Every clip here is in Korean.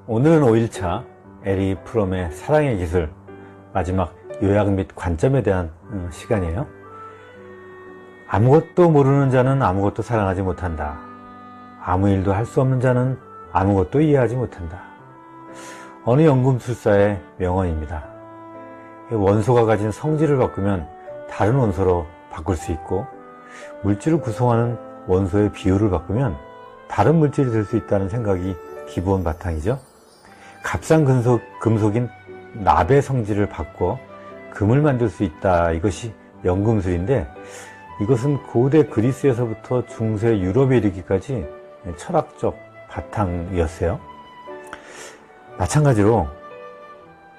오늘은 5일차 에리 프롬의 사랑의 기술 마지막 요약 및 관점에 대한 시간이에요. 아무것도 모르는 자는 아무것도 사랑하지 못한다. 아무 일도 할 수 없는 자는 아무것도 이해하지 못한다. 어느 연금술사의 명언입니다. 원소가 가진 성질을 바꾸면 다른 원소로 바꿀 수 있고, 물질을 구성하는 원소의 비율을 바꾸면 다른 물질이 될 수 있다는 생각이 기본 바탕이죠. 값싼 금속인 납의 성질을 바꿔 금을 만들 수 있다. 이것이 연금술인데, 이것은 고대 그리스에서부터 중세 유럽에 이르기까지 철학적 바탕이었어요. 마찬가지로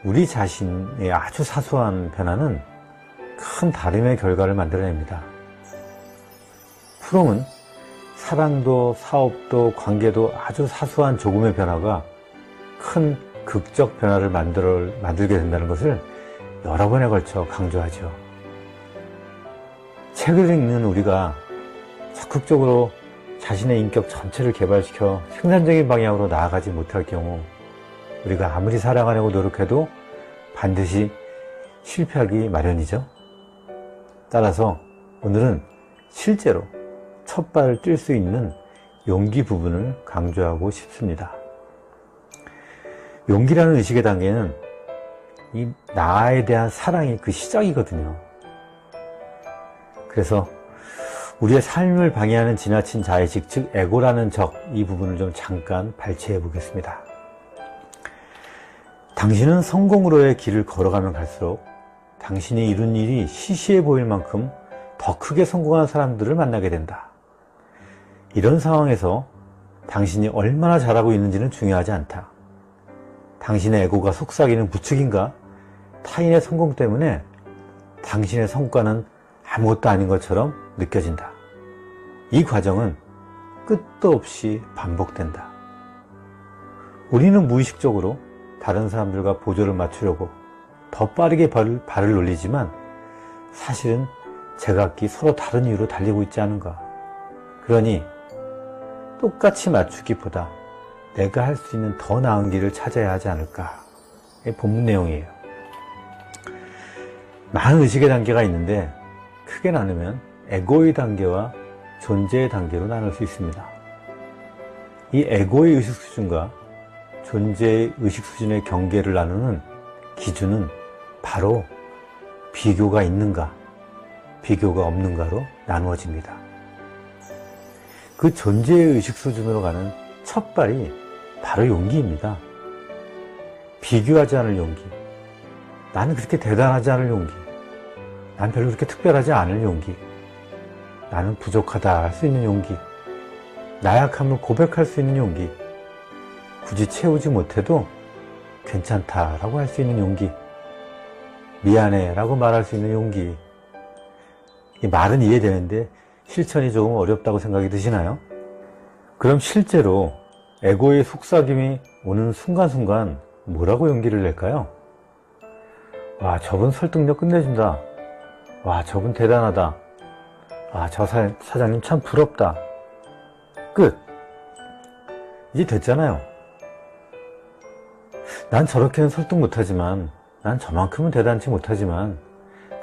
우리 자신의 아주 사소한 변화는 큰 다름의 결과를 만들어냅니다. 프롬은 사랑도 사업도 관계도 아주 사소한 조금의 변화가 큰 극적 변화를 만들게 된다는 것을 여러 번에 걸쳐 강조하죠. 책을 읽는 우리가 적극적으로 자신의 인격 전체를 개발시켜 생산적인 방향으로 나아가지 못할 경우, 우리가 아무리 사랑하려고 노력해도 반드시 실패하기 마련이죠. 따라서 오늘은 실제로 첫 발을 뛸 수 있는 용기 부분을 강조하고 싶습니다. 용기라는 의식의 단계는 이 나에 대한 사랑이 그 시작이거든요. 그래서 우리의 삶을 방해하는 지나친 자의식, 즉 에고라는 적, 이 부분을 좀 잠깐 발췌해 보겠습니다. 당신은 성공으로의 길을 걸어가면 갈수록 당신이 이룬 일이 시시해 보일 만큼 더 크게 성공한 사람들을 만나게 된다. 이런 상황에서 당신이 얼마나 잘하고 있는지는 중요하지 않다. 당신의 에고가 속삭이는 부추김과 타인의 성공 때문에 당신의 성과는 아무것도 아닌 것처럼 느껴진다. 이 과정은 끝도 없이 반복된다. 우리는 무의식적으로 다른 사람들과 보조를 맞추려고 더 빠르게 발을 올리지만, 사실은 제각기 서로 다른 이유로 달리고 있지 않은가. 그러니 똑같이 맞추기보다 내가 할 수 있는 더 나은 길을 찾아야 하지 않을까. 이게 본문 내용이에요. 많은 의식의 단계가 있는데 크게 나누면 에고의 단계와 존재의 단계로 나눌 수 있습니다. 이 에고의 의식 수준과 존재의 의식 수준의 경계를 나누는 기준은 바로 비교가 있는가, 비교가 없는가로 나누어집니다. 그 존재의 의식 수준으로 가는 첫 발이 바로 용기입니다. 비교하지 않을 용기, 나는 그렇게 대단하지 않을 용기, 난 별로 그렇게 특별하지 않을 용기, 나는 부족하다 할 수 있는 용기, 나약함을 고백할 수 있는 용기, 굳이 채우지 못해도 괜찮다라고 할 수 있는 용기, 미안해 라고 말할 수 있는 용기. 이 말은 이해되는데 실천이 조금 어렵다고 생각이 드시나요? 그럼 실제로 에고의 속삭임이 오는 순간순간 뭐라고 용기를 낼까요? 와, 저분 설득력 끝내준다. 와, 저분 대단하다. 아, 저 사장님 참 부럽다. 끝. 이제 됐잖아요. 난 저렇게는 설득 못하지만, 난 저만큼은 대단치 못하지만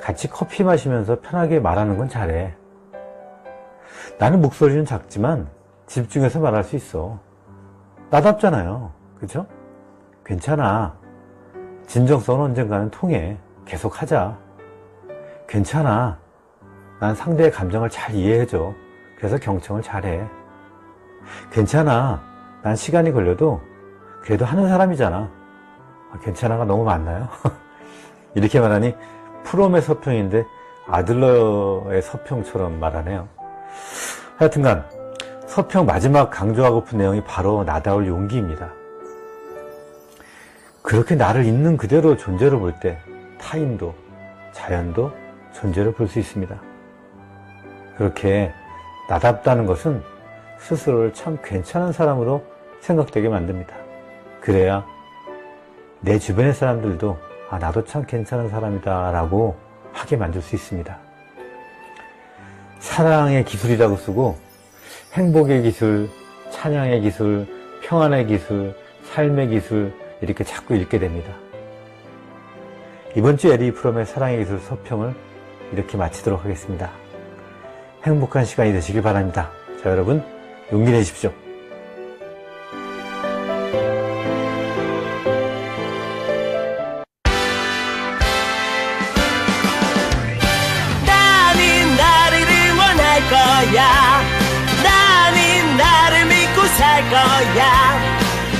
같이 커피 마시면서 편하게 말하는 건 잘해. 나는 목소리는 작지만 집중해서 말할 수 있어. 나답잖아요. 그죠? 괜찮아. 진정성은 언젠가는 통해. 계속 하자. 괜찮아. 난 상대의 감정을 잘 이해해줘. 그래서 경청을 잘해. 괜찮아. 난 시간이 걸려도 그래도 하는 사람이잖아. 괜찮아가 너무 많나요? 이렇게 말하니 프롬의 서평인데 아들러의 서평처럼 말하네요. 하여튼간 서평 마지막 강조하고픈 내용이 바로 나다울 용기입니다. 그렇게 나를 있는 그대로 존재로 볼 때 타인도 자연도 존재로 볼 수 있습니다. 그렇게 나답다는 것은 스스로를 참 괜찮은 사람으로 생각되게 만듭니다. 그래야 내 주변의 사람들도 아, 나도 참 괜찮은 사람이다 라고 하게 만들 수 있습니다. 사랑의 기술이라고 쓰고 행복의 기술, 찬양의 기술, 평안의 기술, 삶의 기술 이렇게 자꾸 읽게 됩니다. 이번 주 에리 프롬의 사랑의 기술 서평을 이렇게 마치도록 하겠습니다. 행복한 시간이 되시길 바랍니다. 자, 여러분 용기 내십시오. 나는 나를 응원할 거야. 나는 나를 믿고 살 거야.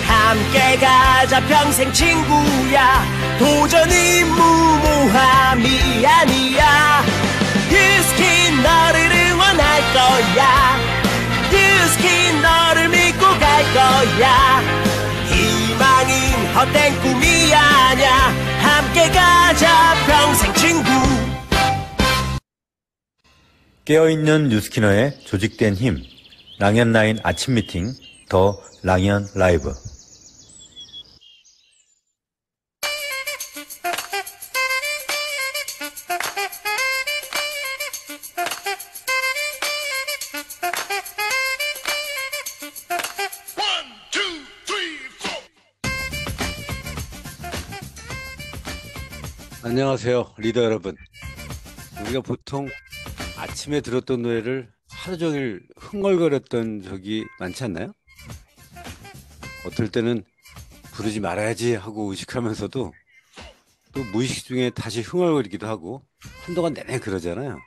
함께 가자 평생 친구야. 도전은 무모함이 아니야. 유스킨 너를 응원할 거야. 유스킨 너를 믿고 갈 거야. 희망은 헛된 꿈이 아냐. 함께 가자 평생 친구. 깨어있는 뉴스키너의 조직된 힘, 랑연9 아침 미팅, 더 랑연 라이브. 안녕하세요, 리더 여러분. 우리가 보통 아침에 들었던 노래를 하루 종일 흥얼거렸던 적이 많지 않나요? 어떨 때는 부르지 말아야지 하고 의식하면서도 또 무의식 중에 다시 흥얼거리기도 하고 한동안 내내 그러잖아요.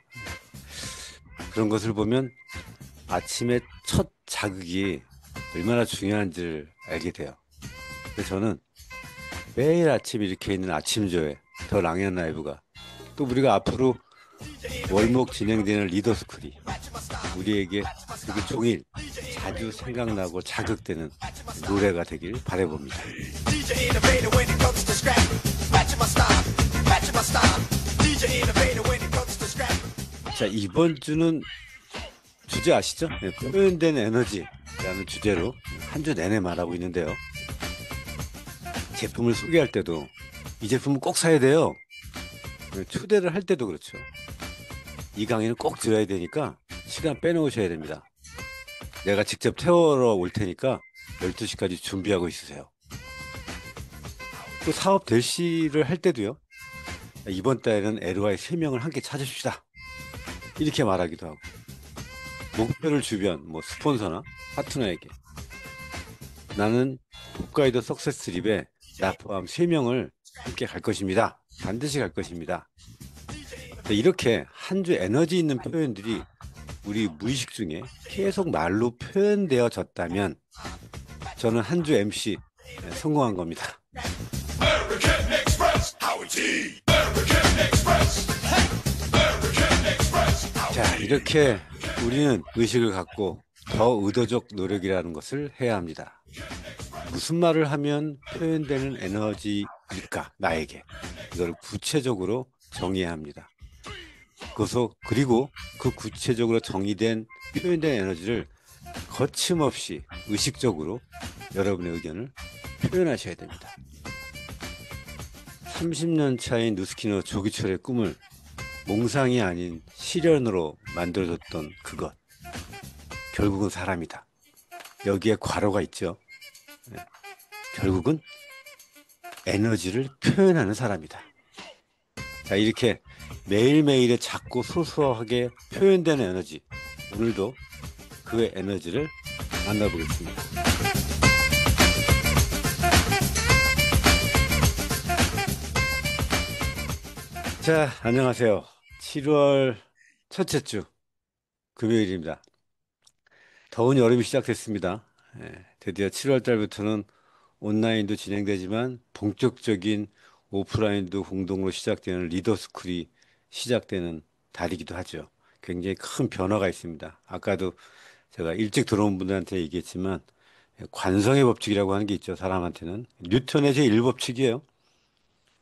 그런 것을 보면 아침의 첫 자극이 얼마나 중요한지를 알게 돼요. 그래서 저는 매일 아침 이렇게 있는 아침조회 더 랑연 라이브가, 또 우리가 앞으로 월목 진행되는 리더스쿨이 우리에게 그 종일 자주 생각나고 자극되는 노래가 되길 바라봅니다. 자, 이번 주는 주제 아시죠? 네, 표현된 에너지라는 주제로 한 주 내내 말하고 있는데요. 제품을 소개할 때도 이 제품은 꼭 사야 돼요. 초대를 할 때도 그렇죠. 이 강의는 꼭 들어야 되니까 시간 빼놓으셔야 됩니다. 내가 직접 태워러 올 테니까 12시까지 준비하고 있으세요. 또 사업 대시를 할 때도요. 이번 달에는 LOI 3명을 함께 찾으십시다. 이렇게 말하기도 하고, 목표를 주변 스폰서나 파트너에게 나는 북가이더 석세스 트립에 나 포함 3명을 함께 갈 것입니다. 반드시 갈 것입니다. 이렇게 한 주 에너지 있는 표현들이 우리 무의식 중에 계속 말로 표현되어졌다면 저는 한 주 MC 성공한 겁니다. 자, 이렇게 우리는 의식을 갖고 더 의도적 노력이라는 것을 해야 합니다. 무슨 말을 하면 표현되는 에너지일까, 나에게. 이걸 구체적으로 정의해야 합니다. 그리고 그 구체적으로 정의된 표현된 에너지를 거침없이 의식적으로 여러분의 의견을 표현하셔야 됩니다. 30년 차인 누스키너 조기철의 꿈을 몽상이 아닌 실현으로 만들어줬던 그것, 결국은 사람이다. 여기에 괄호가 있죠. 결국은 에너지를 표현하는 사람이다. 자, 이렇게 매일매일의 작고 소소하게 표현되는 에너지, 오늘도 그 에너지를 만나보겠습니다. 자, 안녕하세요. 7월 첫째 주 금요일입니다. 더운 여름이 시작됐습니다. 드디어 7월 달부터는 온라인도 진행되지만 본격적인 오프라인도 공동으로 시작되는 리더스쿨이 시작되는 달이기도 하죠. 굉장히 큰 변화가 있습니다. 아까도 제가 일찍 들어온 분들한테 얘기했지만 관성의 법칙이라고 하는 게 있죠. 사람한테는 뉴턴의 제1법칙이에요.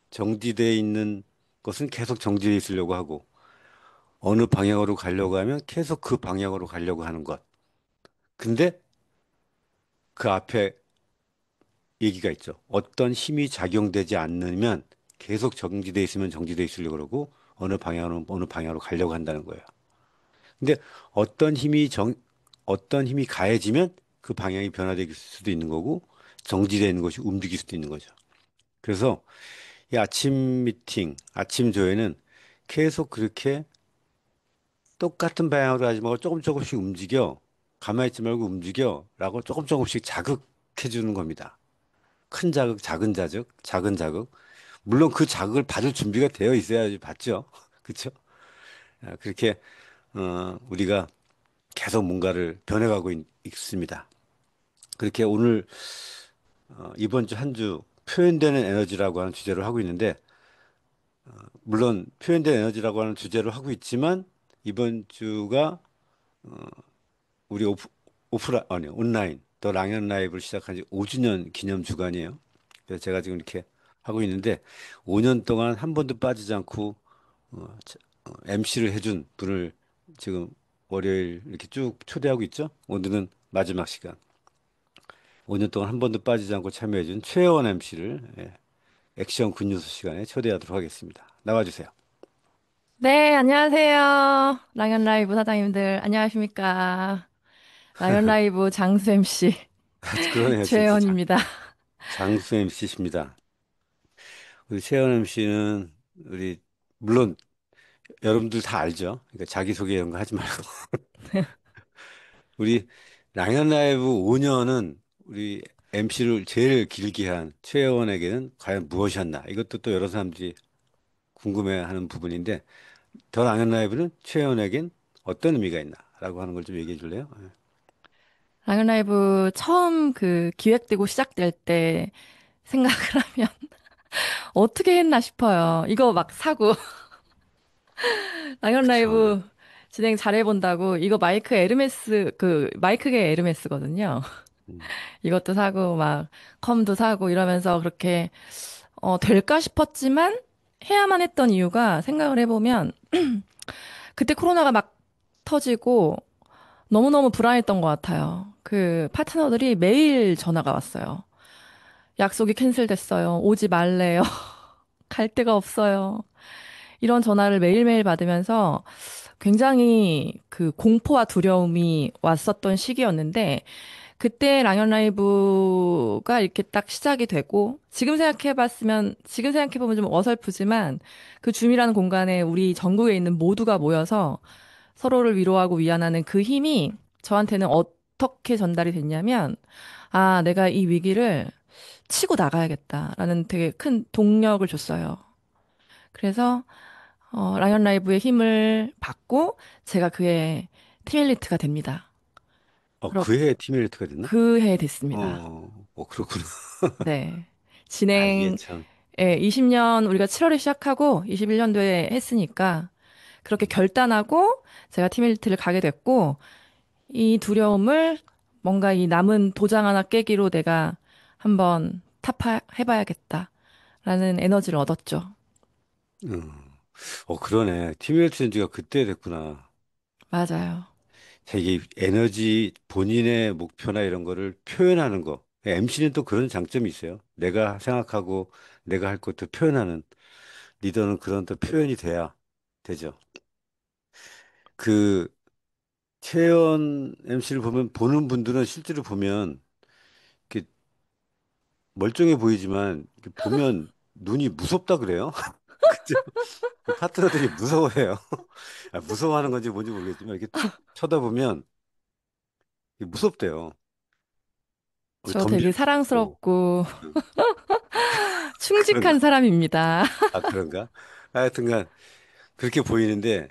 정지되어 있는 것은 계속 정지되어 있으려고 하고, 어느 방향으로 가려고 하면 계속 그 방향으로 가려고 하는 것. 근데 그 앞에 얘기가 있죠. 어떤 힘이 작용되지 않으면 계속 정지되어 있으면 정지되어 있으려고 그러고, 어느 방향으로 가려고 한다는 거예요. 근데 어떤 힘이 가해지면 그 방향이 변화될 수도 있는 거고, 정지되어 있는 것이 움직일 수도 있는 거죠. 그래서 이 아침 미팅, 아침 조회는 계속 그렇게 똑같은 방향으로 하지 말고 조금 조금씩 움직여. 가만히 있지 말고 움직여. 라고 조금 조금씩 자극해 주는 겁니다. 큰 자극, 작은 자극, 작은 자극. 물론 그 자극을 받을 준비가 되어 있어야지 받죠. 그렇죠? 그렇게 우리가 계속 뭔가를 변해가고 있습니다. 그렇게 오늘 이번 주 한 주 표현되는 에너지라고 하는 주제로 하고 있는데 물론 표현된 에너지라고 하는 주제로 하고 있지만 이번 주가 우리 아니 온라인 더 랑연 라이브를 시작한 지 5주년 기념 주간이에요. 그래서 제가 지금 이렇게 하고 있는데 5년 동안 한 번도 빠지지 않고 MC를 해준 분을 지금 월요일 이렇게 쭉 초대하고 있죠. 오늘은 마지막 시간. 5년 동안 한 번도 빠지지 않고 참여해준 최혜원 MC를 액션 굿뉴스 시간에 초대하도록 하겠습니다. 나와주세요. 네, 안녕하세요. 라이언 라이브 사장님들, 안녕하십니까. 라이언 라이브 장수 MC 그러네요, 진짜 최혜원입니다. 장수 MC십니다. 우리 최혜원 MC는 우리 물론 여러분들 다 알죠. 그러니까 자기소개 이런 거 하지 말고 우리 랑연 라이브 5년은 우리 MC를 제일 길게 한 최혜원에게는 과연 무엇이었나? 이것도 또 여러 사람들이 궁금해하는 부분인데 더 랑연 라이브는 최혜원에겐 어떤 의미가 있나?라고 하는 걸 좀 얘기해 줄래요? 라이언 라이브 처음 기획되고 시작될 때 생각을 하면 어떻게 했나 싶어요. 이거 막 사고, 라이언 그쵸. 라이브 진행 잘해본다고, 이거 마이크계 에르메스거든요. 음, 이것도 사고, 막, 컴도 사고 이러면서 그렇게, 될까 싶었지만, 해야만 했던 이유가 생각을 해보면, 그때 코로나가 막 터지고 너무너무 불안했던 것 같아요. 파트너들이 매일 전화가 왔어요. 약속이 캔슬됐어요. 오지 말래요. 갈 데가 없어요. 이런 전화를 매일매일 받으면서 굉장히 공포와 두려움이 왔었던 시기였는데, 그때 랑연 라이브가 이렇게 딱 시작이 되고, 지금 생각해보면 좀 어설프지만, 그 줌이라는 공간에 우리 전국에 있는 모두가 모여서 서로를 위로하고 위안하는 그 힘이 저한테는 어떻게 전달이 됐냐면, 아, 내가 이 위기를 치고 나가야겠다라는 되게 큰 동력을 줬어요. 그래서, 라이언 라이브의 힘을 받고, 제가 그의 팀엘리트가 됩니다. 그 해에 팀메이트가 됐나? 그 해 됐습니다. 그렇구나. 네. 이게 진행, 참, 20년 우리가 7월에 시작하고 21년도에 했으니까 그렇게 결단하고 제가 팀일트를 가게 됐고 이 두려움을 뭔가 이 남은 도장 하나 깨기로 내가 한번 타파해봐야겠다라는 에너지를 얻었죠. 음, 그러네. 팀메이트 된 지가 그때 됐구나. 맞아요. 자, 이게 에너지, 본인의 목표나 이런 거를 표현하는 거. MC는 또 그런 장점이 있어요. 내가 생각하고 내가 할 것도 표현하는 리더는 그런 또 표현이 돼야 되죠. 그, 채연 MC를 보는 분들은 실제로 보면, 이렇게 멀쩡해 보이지만, 이렇게 보면 눈이 무섭다 그래요. 그죠? 그 파트너들이 무서워해요. 무서워하는 건지 뭔지 모르겠지만, 이렇게 툭 쳐다보면 이게 무섭대요. 저 되게 덤빌 수 있고. 사랑스럽고 응. 충직한 그런가? 사람입니다. 그런가? 하여튼간, 그렇게 보이는데,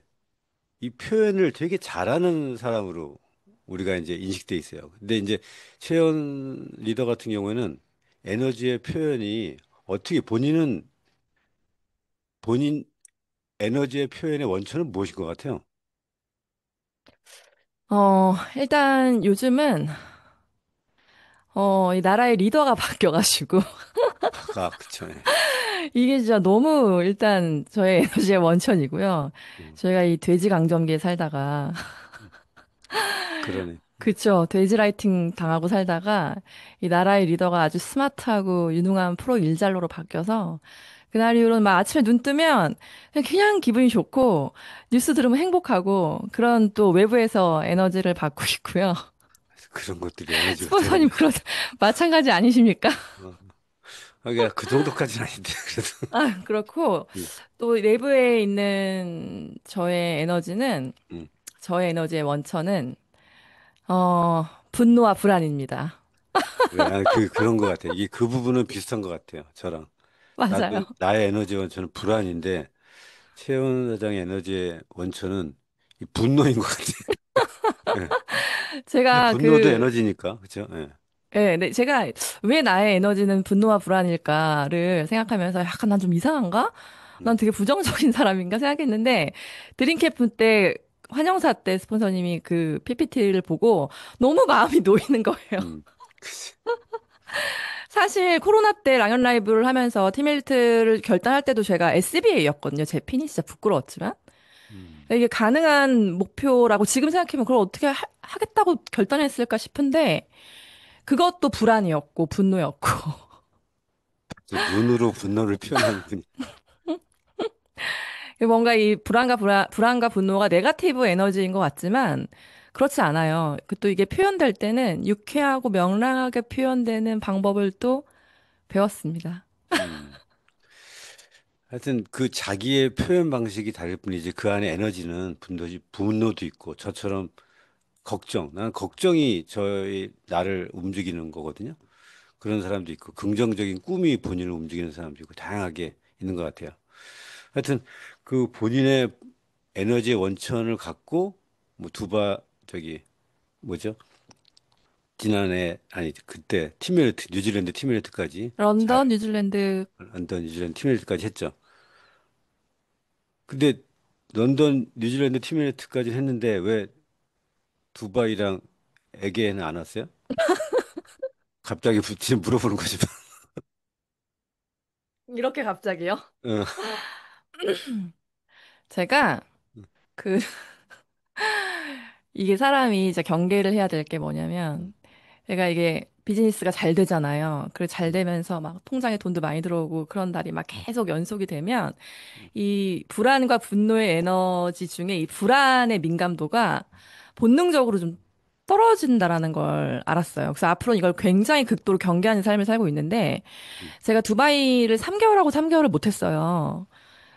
이 표현을 되게 잘하는 사람으로 우리가 이제 인식돼 있어요. 근데 이제 최연 리더 같은 경우에는 에너지의 표현이 어떻게 본인 에너지의 표현의 원천은 무엇인 것 같아요? 일단 요즘은 이 나라의 리더가 바뀌어가지고 그쵸. 예. 이게 진짜 너무 일단 저의 에너지의 원천이고요. 음, 저희가 이 돼지 강점기에 살다가 그러네. 그쵸. 돼지 라이팅 당하고 살다가 이 나라의 리더가 아주 스마트하고 유능한 프로 일잘로로 바뀌어서 그날 이후로는 막 아침에 눈 뜨면 그냥 기분이 좋고 뉴스 들으면 행복하고 그런 또 외부에서 에너지를 받고 있고요. 그런 것들이 에너지가 스폰서님 되는. 그런 마찬가지 아니십니까? 어. 그러니까 그 정도까지는 아닌데 그래도. 아, 그렇고 음, 또 내부에 있는 음. 저의 에너지의 원천은 분노와 불안입니다. 그래, 그런 것 같아요. 이게 그 부분은 비슷한 것 같아요. 저랑. 나도 맞아요. 나의 에너지 원천은 불안인데 최원 사장의 에너지의 원천은 이 분노인 것 같아요. 예. 근데 제가 분노도 에너지니까, 그렇죠? 예. 네, 제가 왜 나의 에너지는 분노와 불안일까를 생각하면서 약간 난 좀 이상한가? 난 음, 되게 부정적인 사람인가 생각했는데 드림캠프 때 환영사 때 스폰서님이 그 PPT를 보고 너무 마음이 놓이는 거예요. 그치. 사실 코로나 때 랑연 라이브를 하면서 티멜트를 결단할 때도 제가 SBA였거든요. 제 핀이 진짜 부끄러웠지만. 음. 이게 가능한 목표라고 지금 생각하면 그걸 어떻게 하겠다고 결단했을까 싶은데 그것도 불안이었고 분노였고 눈으로 분노를 표현하는 분이. 뭔가 이 불안과 분노가 네가티브 에너지인 것 같지만 그렇지 않아요. 그 또 이게 표현될 때는 유쾌하고 명랑하게 표현되는 방법을 또 배웠습니다. 음. 하여튼 그 자기의 표현 방식이 다를 뿐이지 그 안에 에너지는 분노도 있고 저처럼 나는 걱정이 나를 움직이는 거거든요. 그런 사람도 있고 긍정적인 꿈이 본인을 움직이는 사람도 있고 다양하게 있는 것 같아요. 하여튼 그 본인의 에너지의 원천을 갖고 뭐 저기 뭐죠? 지난해 아니 그때 티메르트 뉴질랜드 티메르트까지 잘 런던, 뉴질랜드 런던 뉴질랜드 티메르트까지 했죠. 근데 런던 뉴질랜드 티메르트까지 했는데 왜 두바이랑 에게는 안 왔어요? 갑자기 지금 물어보는 거지. 이렇게 갑자기요? 어, 제가 그 이게 사람이 이제 경계를 해야 될 게 뭐냐면 얘가 이게 비즈니스가 잘 되잖아요. 그리고 잘 되면서 막 통장에 돈도 많이 들어오고 그런 날이 막 계속 연속이 되면 이 불안과 분노의 에너지 중에 이 불안의 민감도가 본능적으로 좀 떨어진다라는 걸 알았어요. 그래서 앞으로 이걸 굉장히 극도로 경계하는 삶을 살고 있는데 제가 두바이를 3개월하고 3개월을 못했어요.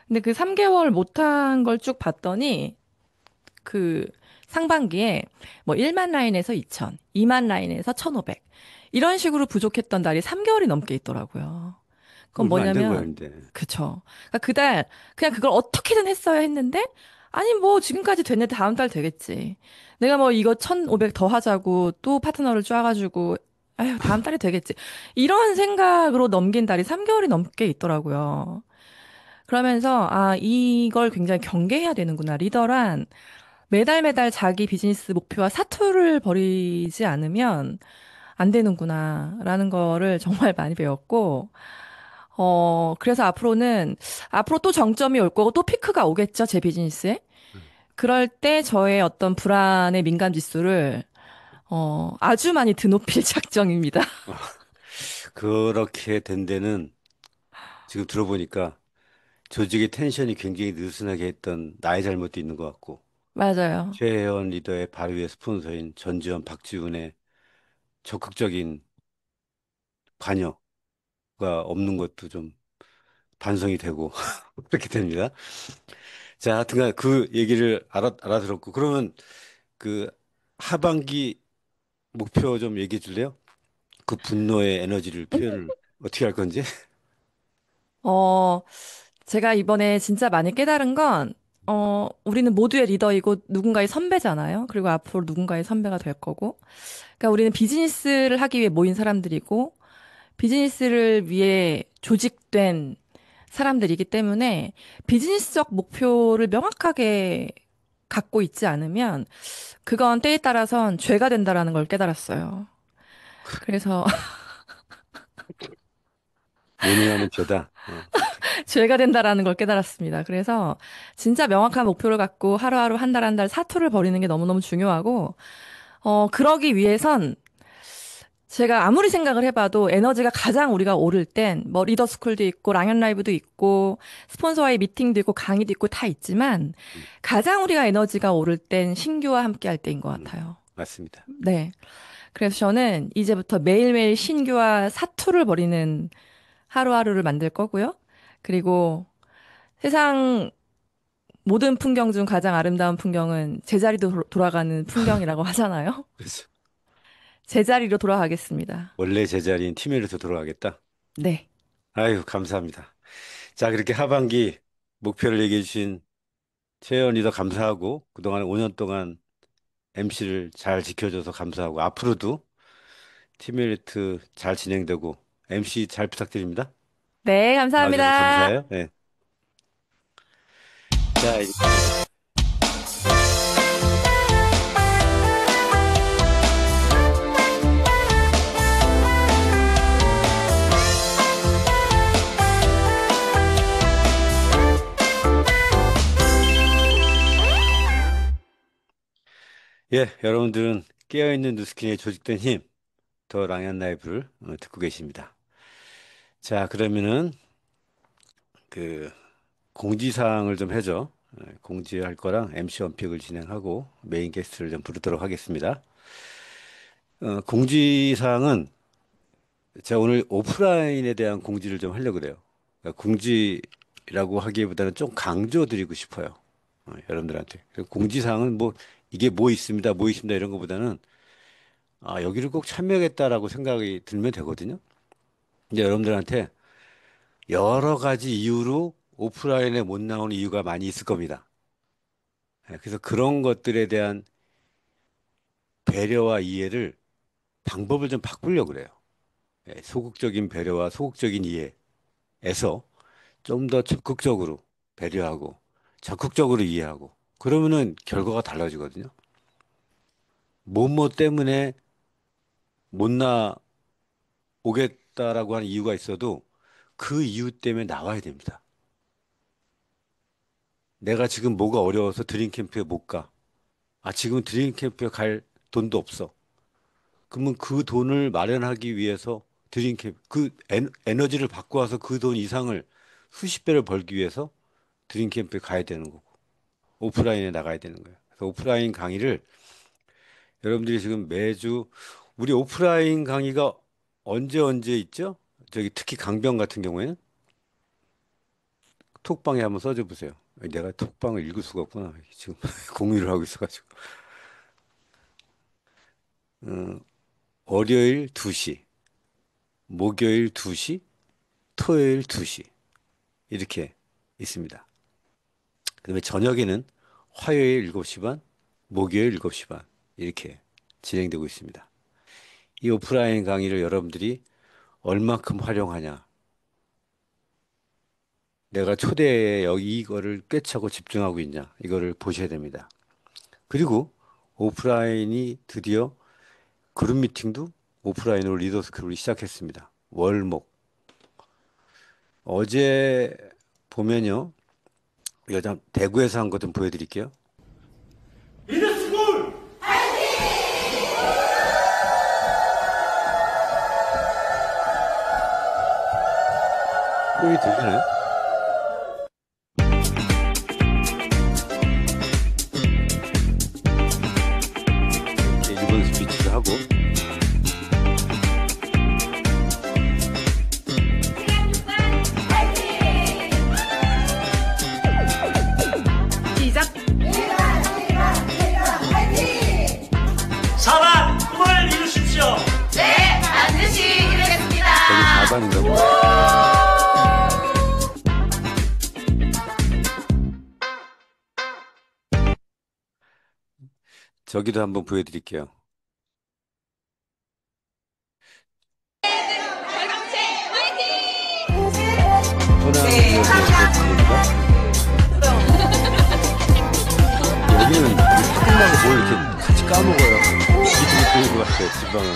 근데 그 3개월 못한 걸 쭉 봤더니 그 상반기에 뭐 1만 라인에서 2천, 2만 라인에서 1,500 이런 식으로 부족했던 달이 3개월이 넘게 있더라고요. 그건 얼마 안 된 거예요, 뭐냐면 근데. 그쵸. 그러니까 그달 그냥 그걸 어떻게든 했어야 했는데 아니 뭐 지금까지 됐는데 다음 달 되겠지. 내가 뭐 이거 1,500 더 하자고 또 파트너를 쪼아가지고 아휴 다음 달에 되겠지. 이런 생각으로 넘긴 달이 3개월이 넘게 있더라고요. 그러면서 아 이걸 굉장히 경계해야 되는구나. 리더란 매달 매달 자기 비즈니스 목표와 사투를 벌이지 않으면 안 되는구나라는 거를 정말 많이 배웠고 그래서 앞으로 또 정점이 올 거고 또 피크가 오겠죠, 제 비즈니스에. 그럴 때 저의 어떤 불안의 민감 지수를, 아주 많이 드높일 작정입니다. 그렇게 된 데는 지금 들어보니까 조직의 텐션이 굉장히 느슨하게 했던 나의 잘못도 있는 것 같고, 맞아요. 최혜원 리더의 바로 위에 스폰서인 전지현, 박지훈의 적극적인 관여가 없는 것도 좀 반성이 되고, 그렇게 됩니다. 자, 하여튼간 그 얘기를 알아들었고, 그러면 그 하반기 목표 좀 얘기해 줄래요? 그 분노의 에너지를 표현을 어떻게 할 건지? 어, 제가 이번에 진짜 많이 깨달은 건, 우리는 모두의 리더이고 누군가의 선배잖아요. 그리고 앞으로 누군가의 선배가 될 거고. 그러니까 우리는 비즈니스를 하기 위해 모인 사람들이고, 비즈니스를 위해 조직된 사람들이기 때문에 비즈니스적 목표를 명확하게 갖고 있지 않으면 그건 때에 따라선 죄가 된다라는 걸 깨달았어요. 그래서 모능하면 죄다. 죄가 된다라는 걸 깨달았습니다. 그래서 진짜 명확한 목표를 갖고 하루하루 한 달 한 달 사투를 벌이는 게 너무너무 중요하고, 그러기 위해선 제가 아무리 생각을 해봐도 에너지가 가장 우리가 오를 땐 뭐 리더 스쿨도 있고 랑연 라이브도 있고 스폰서와의 미팅도 있고 강의도 있고 다 있지만 가장 우리가 에너지가 오를 땐 신규와 함께 할 때인 것 음, 같아요. 맞습니다. 네. 그래서 저는 이제부터 매일매일 신규와 사투를 벌이는 하루하루를 만들 거고요. 그리고 세상 모든 풍경 중 가장 아름다운 풍경은 제자리로 돌아가는 풍경이라고 하잖아요. 그래서 제자리로 돌아가겠습니다. 원래 제자리인 팀에서 돌아가겠다. 네. 아유, 감사합니다. 자, 그렇게 하반기 목표를 얘기해 주신 최연 리더 감사하고 그동안 5년 동안 MC를 잘 지켜줘서 감사하고 앞으로도 팀메리트 잘 진행되고 MC 잘 부탁드립니다. 네, 나와주셔서 감사합니다. 감사해요. 네. 자, 예, 여러분들은 깨어있는 누스kin의 조직된 힘, 더 랑얀 라이브를 듣고 계십니다. 자, 그러면은 그 공지사항을 좀 해줘. 공지할 거랑 MC 원픽을 진행하고 메인 게스트를 좀 부르도록 하겠습니다. 공지사항은 제가 오늘 오프라인에 대한 공지를 좀 하려고 그래요. 그러니까 공지라고 하기보다는 좀 강조드리고 싶어요. 여러분들한테. 그리고 공지사항은 뭐 이게 뭐 있습니다 이런 것보다는 아, 여기를 꼭 참여하겠다라고 생각이 들면 되거든요. 이제 여러분들한테 여러 가지 이유로 오프라인에 못 나오는 이유가 많이 있을 겁니다. 그래서 그런 것들에 대한 배려와 이해를 방법을 좀 바꾸려고 그래요. 소극적인 배려와 소극적인 이해에서 좀 더 적극적으로 배려하고 적극적으로 이해하고 그러면은 결과가 달라지거든요. 뭐뭐 때문에 못 나오겠다라고 하는 이유가 있어도 그 이유 때문에 나와야 됩니다. 내가 지금 뭐가 어려워서 드림 캠프에 못 가. 아, 지금 드림 캠프에 갈 돈도 없어. 그러면 그 돈을 마련하기 위해서 드림 캠프, 그 에너지를 받고 와서 그 돈 이상을 수십 배를 벌기 위해서 드림 캠프에 가야 되는 거고, 오프라인에 나가야 되는 거예요. 그래서 오프라인 강의를 여러분들이 지금 매주, 우리 오프라인 강의가 언제 있죠? 저기 특히 강변 같은 경우에는 톡방에 한번 써줘 보세요. 내가 톡방을 읽을 수가 없구나. 지금 공유를 하고 있어가지고. 어, 월요일 2시, 목요일 2시, 토요일 2시. 이렇게 있습니다. 그다음에 저녁에는 화요일 7시 반, 목요일 7시 반. 이렇게 진행되고 있습니다. 이 오프라인 강의를 여러분들이 얼마큼 활용하냐. 내가 초대에 여기 이거를 꿰차고 집중하고 있냐. 이거를 보셔야 됩니다. 그리고 오프라인이 드디어 그룹 미팅도 오프라인으로 리더스크립을 시작했습니다. 월목. 어제 보면요. 여자 대구에서 한 것 좀 보여드릴게요. 소리 들리나요? 이번 스피치도 하고 시작. 사랑 꿈을 이루십시오. 여기 4반인가 보다. 저기도 한번 보여드릴게요. 여기는 끝나고 뭘 이렇게 같이 까먹어요. 기분이 좋은 것 같아요, 지방은.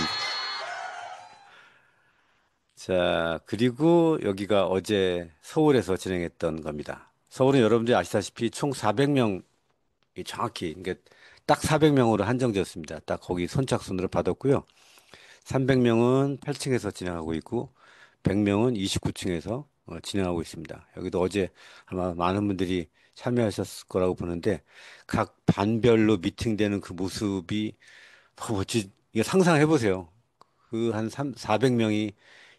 자, 그리고 여기가 어제 서울에서 진행했던 겁니다. 서울은 여러분들이 아시다시피 총 400명이 정확히, 그러니까 딱 400명으로 한정되었습니다. 딱 거기 선착순으로 받았고요. 300명은 8층에서 진행하고 있고, 100명은 29층에서 진행하고 있습니다. 여기도 어제 아마 많은 분들이 참여하셨을 거라고 보는데, 각 반별로 미팅되는 그 모습이 멋지, 이게 상상해 보세요. 그 한 400명이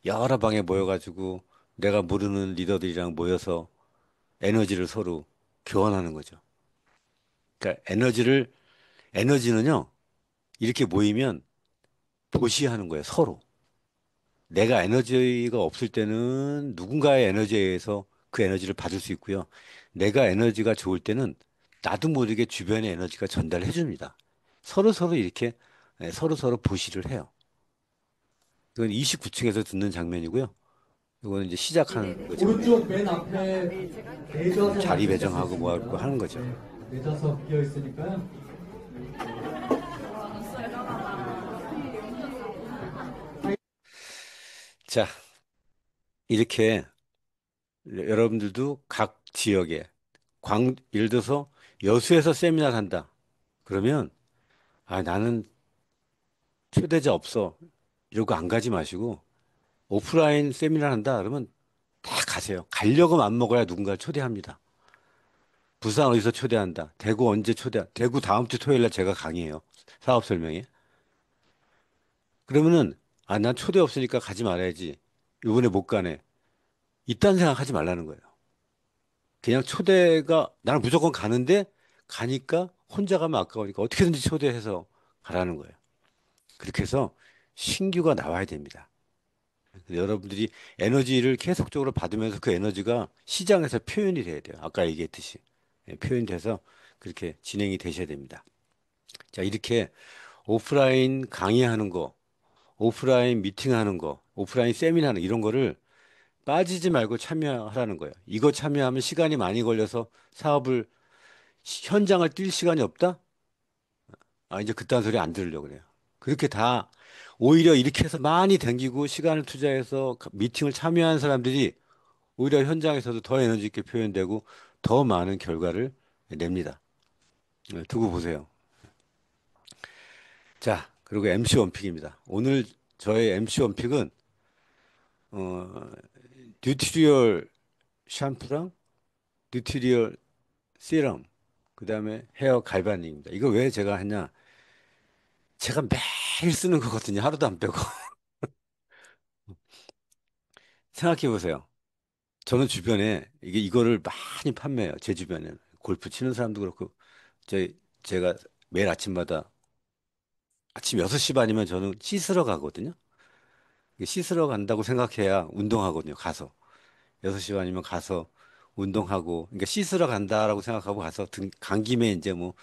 여러 방에 모여가지고 내가 모르는 리더들이랑 모여서 에너지를 서로 교환하는 거죠. 그러니까 에너지는요, 이렇게 모이면 도시하는 거예요, 서로. 내가 에너지가 없을 때는 누군가의 에너지에 의해서 그 에너지를 받을 수 있고요. 내가 에너지가 좋을 때는 나도 모르게 주변에 에너지가 전달해 줍니다. 서로 이렇게 서로 보시를 해요. 이건 29층에서 듣는 장면이고요. 이거는 이제 시작하는 거죠. 오른쪽 맨 앞에 내좌석 자리 앉으실 수 배정하고 뭐 있습니다. 하고 하는 거죠. 네, 내좌석 비어 있으니까요. 자, 이렇게 여러분들도 각 지역에 예를 들어서 여수에서 세미나를 한다. 그러면 나는 초대자 없어. 이러고 안 가지 마시고 오프라인 세미나를 한다. 그러면 다 가세요. 가려고 맘먹어야 누군가를 초대합니다. 부산 어디서 초대한다. 대구 언제 대구 다음 주 토요일 날 제가 강의해요. 사업 설명회. 그러면은 난 초대 없으니까 가지 말아야지. 이번에 못 가네. 이딴 생각하지 말라는 거예요. 그냥 초대가 나는 무조건 가는데 가니까 혼자 가면 아까우니까 어떻게든지 초대해서 가라는 거예요. 그렇게 해서 신규가 나와야 됩니다. 여러분들이 에너지를 계속적으로 받으면서 그 에너지가 시장에서 표현이 돼야 돼요. 아까 얘기했듯이. 표현돼서 그렇게 진행이 되셔야 됩니다. 자, 이렇게 오프라인 강의하는 거, 오프라인 미팅하는 거, 오프라인 세미나는 이런 거를 빠지지 말고 참여하라는 거예요. 이거 참여하면 시간이 많이 걸려서 사업을 현장을 뛸 시간이 없다? 이제 그딴 소리 안 들으려고 그래요. 그렇게 다 오히려 이렇게 해서 많이 댕기고 시간을 투자해서 미팅을 참여한 사람들이 오히려 현장에서도 더 에너지 있게 표현되고 더 많은 결과를 냅니다. 두고 보세요. 자, 그리고 MC 원픽입니다. 오늘 저의 MC 원픽은 어, 뉴트리얼 샴푸랑 뉴트리얼 시럼, 그다음에 헤어 갈바닉입니다. 이거 왜 제가 했냐? 제가 매일 쓰는 거거든요. 하루도 안 빼고. 생각해 보세요. 저는 주변에 이거를 많이 판매해요. 제 주변에 골프 치는 사람도 그렇고 제가 매일 아침마다 아침 6시 반이면 저는 씻으러 가거든요. 씻으러 간다고 생각해야 운동하거든요. 가서 6시 반이면 가서 운동하고, 그러니까 씻으러 간다라고 생각하고 가서 간 김에 이제 뭐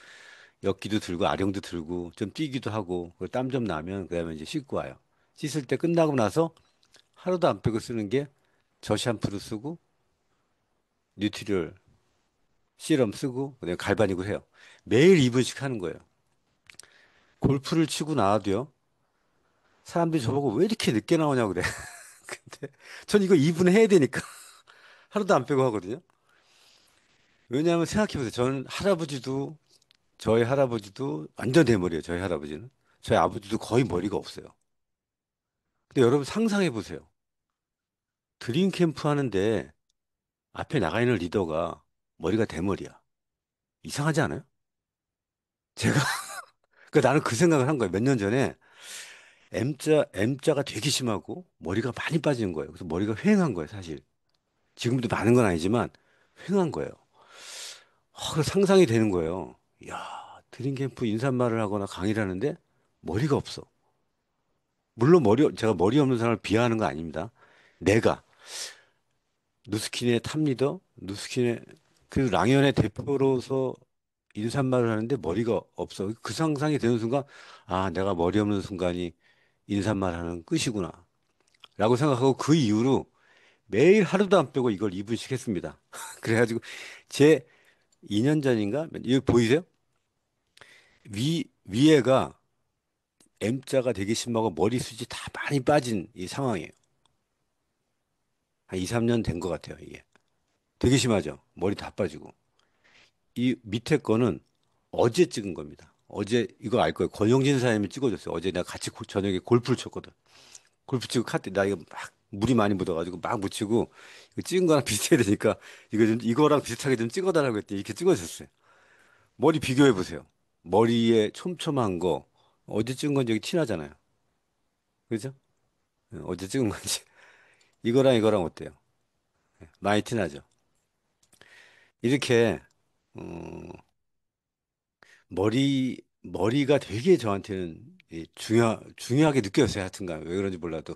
엽기도 들고 아령도 들고 좀 뛰기도 하고 땀 좀 나면 그다음에 이제 씻고 와요. 씻을 때 끝나고 나서 하루도 안 빼고 쓰는 게 저 샴푸를 쓰고 뉴트리얼 시럼 쓰고 그다음에 갈바닉을 해요. 매일 2분씩 하는 거예요. 골프를 치고 나와도요. 사람들이 저보고 왜 이렇게 늦게 나오냐고 그래. 근데 전 이거 2분 해야 되니까 하루도 안 빼고 하거든요. 왜냐하면 생각해보세요. 저희 할아버지도 완전 대머리예요. 저희 할아버지는. 저희 아버지도 거의 머리가 없어요. 근데 여러분 상상해보세요. 드림 캠프 하는데 앞에 나가 있는 리더가 머리가 대머리야. 이상하지 않아요? 제가, 나는 그 생각을 한 거예요. 몇 년 전에 M자가 되게 심하고 머리가 많이 빠지는 거예요. 그래서 머리가 휑한 거예요, 사실. 지금도 많은 건 아니지만 휑한 거예요. 그래서 상상이 되는 거예요. 야, 드림캠프 인사말을 하거나 강의를 하는데 머리가 없어. 물론 제가 머리 없는 사람을 비하하는 거 아닙니다. 내가 누스킨의 탑리더, 누스킨의 그 랑연의 대표로서 인사말을 하는데 머리가 없어. 그 상상이 되는 순간, 내가 머리 없는 순간이 인사말 하는 끝이구나. 라고 생각하고 그 이후로 매일 하루도 안 빼고 이걸 2분씩 했습니다. 그래가지고 제 2년 전인가? 이거 보이세요? 위에가 M자가 되게 심하고 머리숱이 다 많이 빠진 이 상황이에요. 한 2, 3년 된 것 같아요, 이게. 되게 심하죠? 머리 다 빠지고. 이 밑에 거는 어제 찍은 겁니다. 어제 이거 알 거예요. 권영진 사장님이 찍어줬어요. 어제 내가 같이 저녁에 골프를 쳤거든. 골프 치고 나 이거 막 물이 많이 묻어가지고 막 묻히고 이거 찍은 거랑 비슷해야 되니까 이거랑 비슷하게 좀 찍어달라고 했더니 이렇게 찍어줬어요. 머리 비교해 보세요. 머리에 촘촘한 거, 어디 찍은 건지 여기 티나잖아요. 그죠? 어디 찍은 건지. 이거랑 이거랑 어때요? 많이 티나죠? 이렇게, 어, 머리가 되게 저한테는 중요하게 느껴졌어요. 하여튼간. 왜 그런지 몰라도.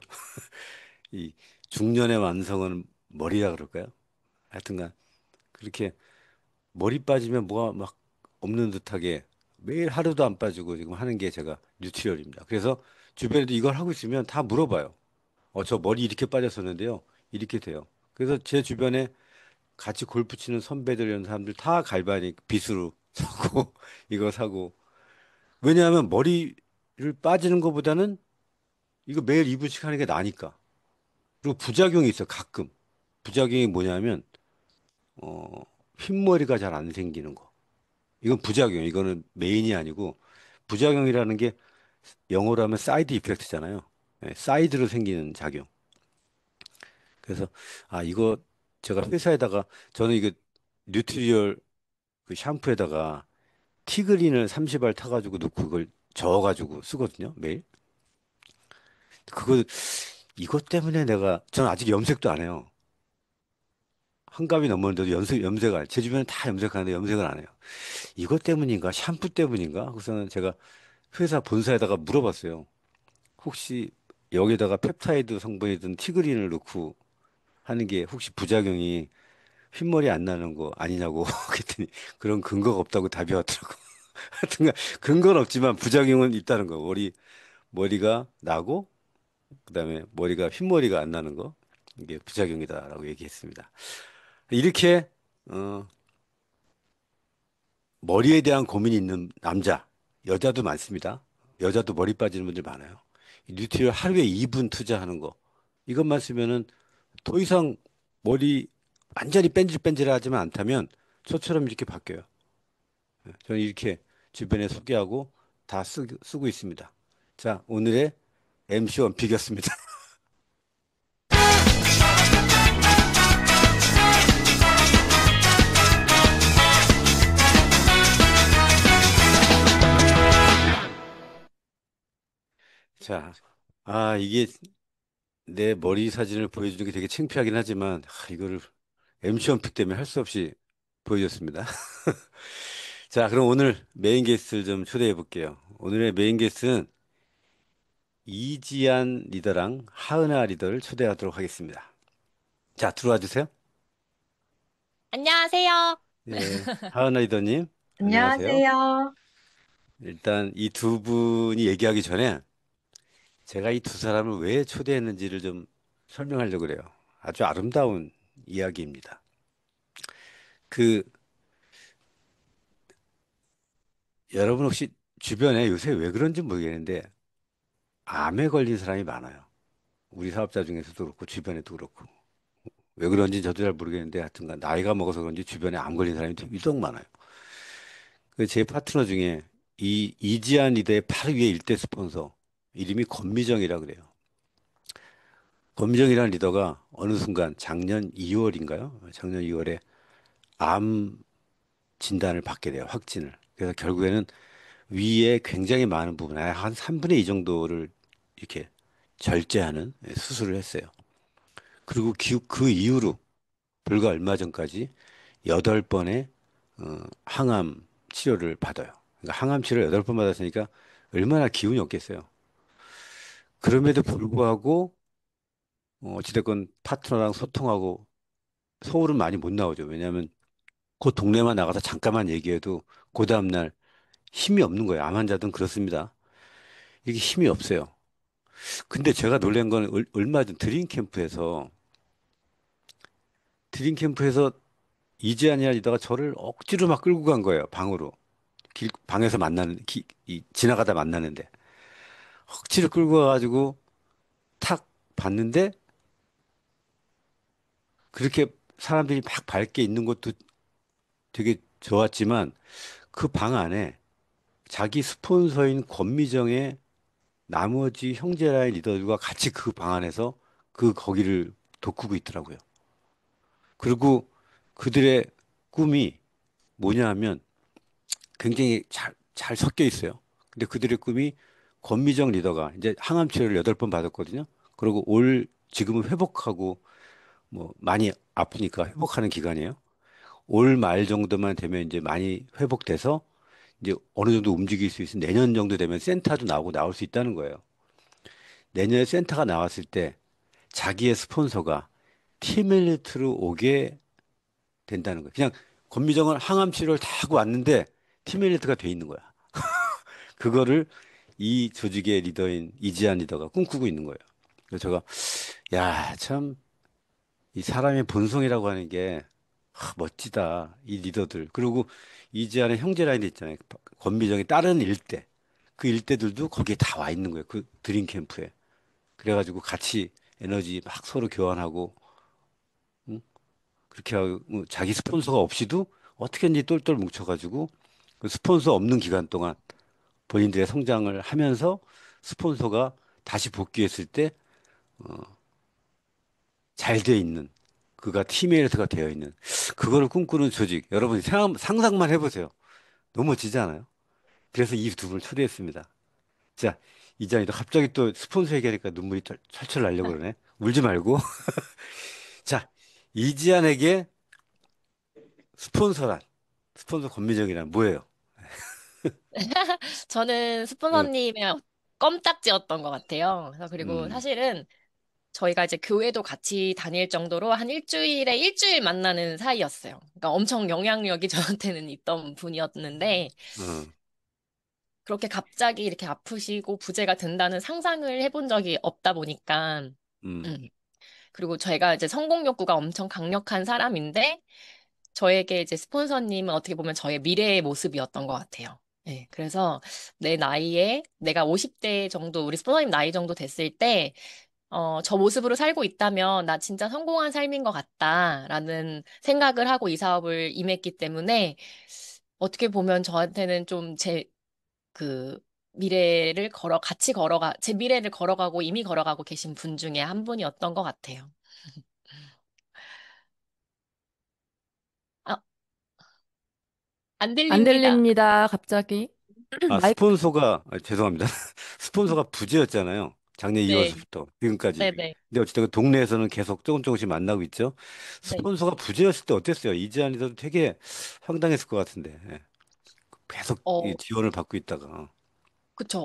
이 중년의 완성은 머리라 그럴까요? 하여튼간. 그렇게 머리 빠지면 뭐가 막 없는 듯하게 매일 하루도 안 빠지고 지금 하는 게 제가 뉴트리얼입니다. 그래서 주변에도 이걸 하고 있으면 다 물어봐요. 저 머리 이렇게 빠졌었는데요. 이렇게 돼요. 그래서 제 주변에 같이 골프 치는 선배들 이런 사람들 다 갈바니 빗으로 사고 이거 사고. 왜냐하면 머리를 빠지는 것보다는 이거 매일 2분씩 하는 게 나니까. 그리고 부작용이 있어 가끔. 부작용이 뭐냐면 어, 흰머리가 잘 안 생기는 거. 이건 부작용. 이거는 메인이 아니고 부작용이라는 게 영어로 하면 사이드 이펙트잖아요. 예, 사이드로 생기는 작용. 그래서 이거 제가 회사에다가 저는 이거 뉴트리얼 그 샴푸에다가 티그린을 30알 타가지고 넣고 그걸 저어가지고 쓰거든요. 매일. 그거 이것 때문에 저는 아직 염색도 안 해요. 한갑이 넘었는데도 염색을 안 해요. 제 주변에 다 염색하는데 염색을 안 해요. 이것 때문인가? 샴푸 때문인가? 그래서는 제가 회사 본사에다가 물어봤어요. 혹시 여기다가 펩타이드 성분이든 티그린을 넣고 하는 게 혹시 부작용이 흰머리 안 나는 거 아니냐고 그랬더니 그런 근거가 없다고 답이 왔더라고. 하여튼 근거는 없지만 부작용은 있다는 거. 머리가 나고 그다음에 흰머리가 안 나는 거. 이게 부작용이다라고 얘기했습니다. 이렇게 어, 머리에 대한 고민이 있는 남자, 여자도 많습니다. 여자도 머리 빠지는 분들 많아요. 이 뉴트리얼 하루에 2분 투자하는 거. 이것만 쓰면은 더 이상 머리 완전히 뺀질뺀질하지만 않다면 저처럼 이렇게 바뀌어요. 저는 이렇게 주변에 소개하고 다 쓰고 있습니다. 자, 오늘의 MC 원픽이었습니다. 자, 이게 내 머리 사진을 보여주는 게 되게 창피하긴 하지만, 이거를 MC 원픽 때문에 할 수 없이 보여줬습니다. 자, 그럼 오늘 메인 게스트를 좀 초대해 볼게요. 오늘의 메인 게스트는 이지안 리더랑 하은아 리더를 초대하도록 하겠습니다. 자, 들어와 주세요. 안녕하세요. 예, 하은아 리더님, 안녕하세요. 안녕하세요. 일단 이 두 분이 얘기하기 전에 제가 이 두 사람을 왜 초대했는지를 좀 설명하려고 그래요. 아주 아름다운 이야기입니다. 그, 여러분 혹시 주변에 요새 왜 그런지 모르겠는데, 암에 걸린 사람이 많아요. 우리 사업자 중에서도 그렇고, 주변에도 그렇고. 왜 그런지 저도 잘 모르겠는데, 하여튼간, 나이가 먹어서 그런지 주변에 암 걸린 사람이 유독 많아요. 제 파트너 중에 이지안 리더의 바로 위에 일대 스폰서, 이름이 권미정이라 그래요. 권미정이라는 리더가 어느 순간 작년 2월인가요? 작년 2월에 암 진단을 받게 돼요. 확진을. 그래서 결국에는 위에 굉장히 많은 부분, 한 3분의 2 정도를 이렇게 절제하는 수술을 했어요. 그리고 그 이후로 불과 얼마 전까지 8번의 항암 치료를 받아요. 그러니까 항암 치료를 8번 받았으니까 얼마나 기운이 없겠어요. 그럼에도 불구하고 어찌됐건 파트너랑 소통하고 서울은 많이 못 나오죠. 왜냐하면 그 동네만 나가서 잠깐만 얘기해도 그 다음날 힘이 없는 거예요. 암 환자들은 그렇습니다. 이게 힘이 없어요. 근데 제가 놀란 건 얼마 전 드림캠프에서 이지안이라 리더가 저를 억지로 막 끌고 간 거예요. 방으로. 방에서 지나가다 만나는데. 억지로 끌고 가가지고 탁 봤는데 그렇게 사람들이 막 밝게 있는 것도 되게 좋았지만 그 방 안에 자기 스폰서인 권미정의 나머지 형제라인 리더들과 같이 그 방 안에서 거기를 돋구고 있더라고요. 그리고 그들의 꿈이 뭐냐 하면 굉장히 잘 섞여 있어요. 근데 그들의 꿈이 권미정 리더가 이제 항암 치료를 8번 받았거든요. 그리고 지금은 회복하고 뭐 많이 아프니까 회복하는 기간이에요. 올 말 정도만 되면 이제 많이 회복돼서 이제 어느 정도 움직일 수 있는 내년 정도 되면 센터도 나오고 나올 수 있다는 거예요. 내년에 센터가 나왔을 때 자기의 스폰서가 티멜리트로 오게 된다는 거예요. 그냥 권미정은 항암 치료를 다 하고 왔는데 티멜리트가 돼 있는 거야. 그거를 이 조직의 리더인 이지한 리더가 꿈꾸고 있는 거예요. 그래서 제가 야, 참 이 사람의 본성이라고 하는 게 멋지다. 이 리더들. 그리고 이지한의 형제 라인도 있잖아요. 권미정의 다른 일대. 그 일대들도 거기에 다 와 있는 거예요. 그 드림 캠프에. 그래가지고 같이 에너지 막 서로 교환하고, 응? 그렇게 하고, 자기 스폰서가 없이도 어떻게든지 똘똘 뭉쳐가지고, 그 스폰서 없는 기간 동안 본인들의 성장을 하면서 스폰서가 다시 복귀했을 때, 잘 돼 있는, 그가 팀메이트가 되어 있는, 그거를 꿈꾸는 조직. 여러분이 상상만 해보세요. 너무 멋지지 않아요? 그래서 이 두 분을 초대했습니다. 자, 이장이도 갑자기 또 스폰서 얘기하니까 눈물이 철철 나려고 그러네. 울지 말고. 자, 이지한에게 스폰서란, 스폰서 권미정이란 뭐예요? 저는 응, 스폰서님의 껌딱지였던 것 같아요. 그래서 그리고 음, 사실은 저희가 이제 교회도 같이 다닐 정도로 한 일주일에 일주일 만나는 사이였어요. 그러니까 엄청 영향력이 저한테는 있던 분이었는데 어, 그렇게 갑자기 이렇게 아프시고 부재가 된다는 상상을 해본 적이 없다 보니까 음, 음. 그리고 저희가 이제 성공 욕구가 엄청 강력한 사람인데 저에게 이제 스폰서님은 어떻게 보면 저의 미래의 모습이었던 것 같아요. 네, 그래서 내 나이에 내가 50대 정도, 우리 스폰서님 나이 정도 됐을 때, 저 모습으로 살고 있다면 나 진짜 성공한 삶인 것 같다라는 생각을 하고 이 사업을 임했기 때문에 어떻게 보면 저한테는 좀 그, 제 미래를 걸어가고 이미 걸어가고 계신 분 중에 한 분이었던 것 같아요. 아, 안 안 들립니다. 들립니다, 갑자기. 아, 마이크, 죄송합니다. 스폰서가 부재였잖아요. 작년 네, 2월부터 지금까지. 네네. 근데 어쨌든 그 동네에서는 계속 조금씩 만나고 있죠. 네. 스폰서가 부재였을 때 어땠어요? 이지한이도 되게 황당했을 것 같은데. 예. 계속 이 어, 지원을 받고 있다가. 그쵸.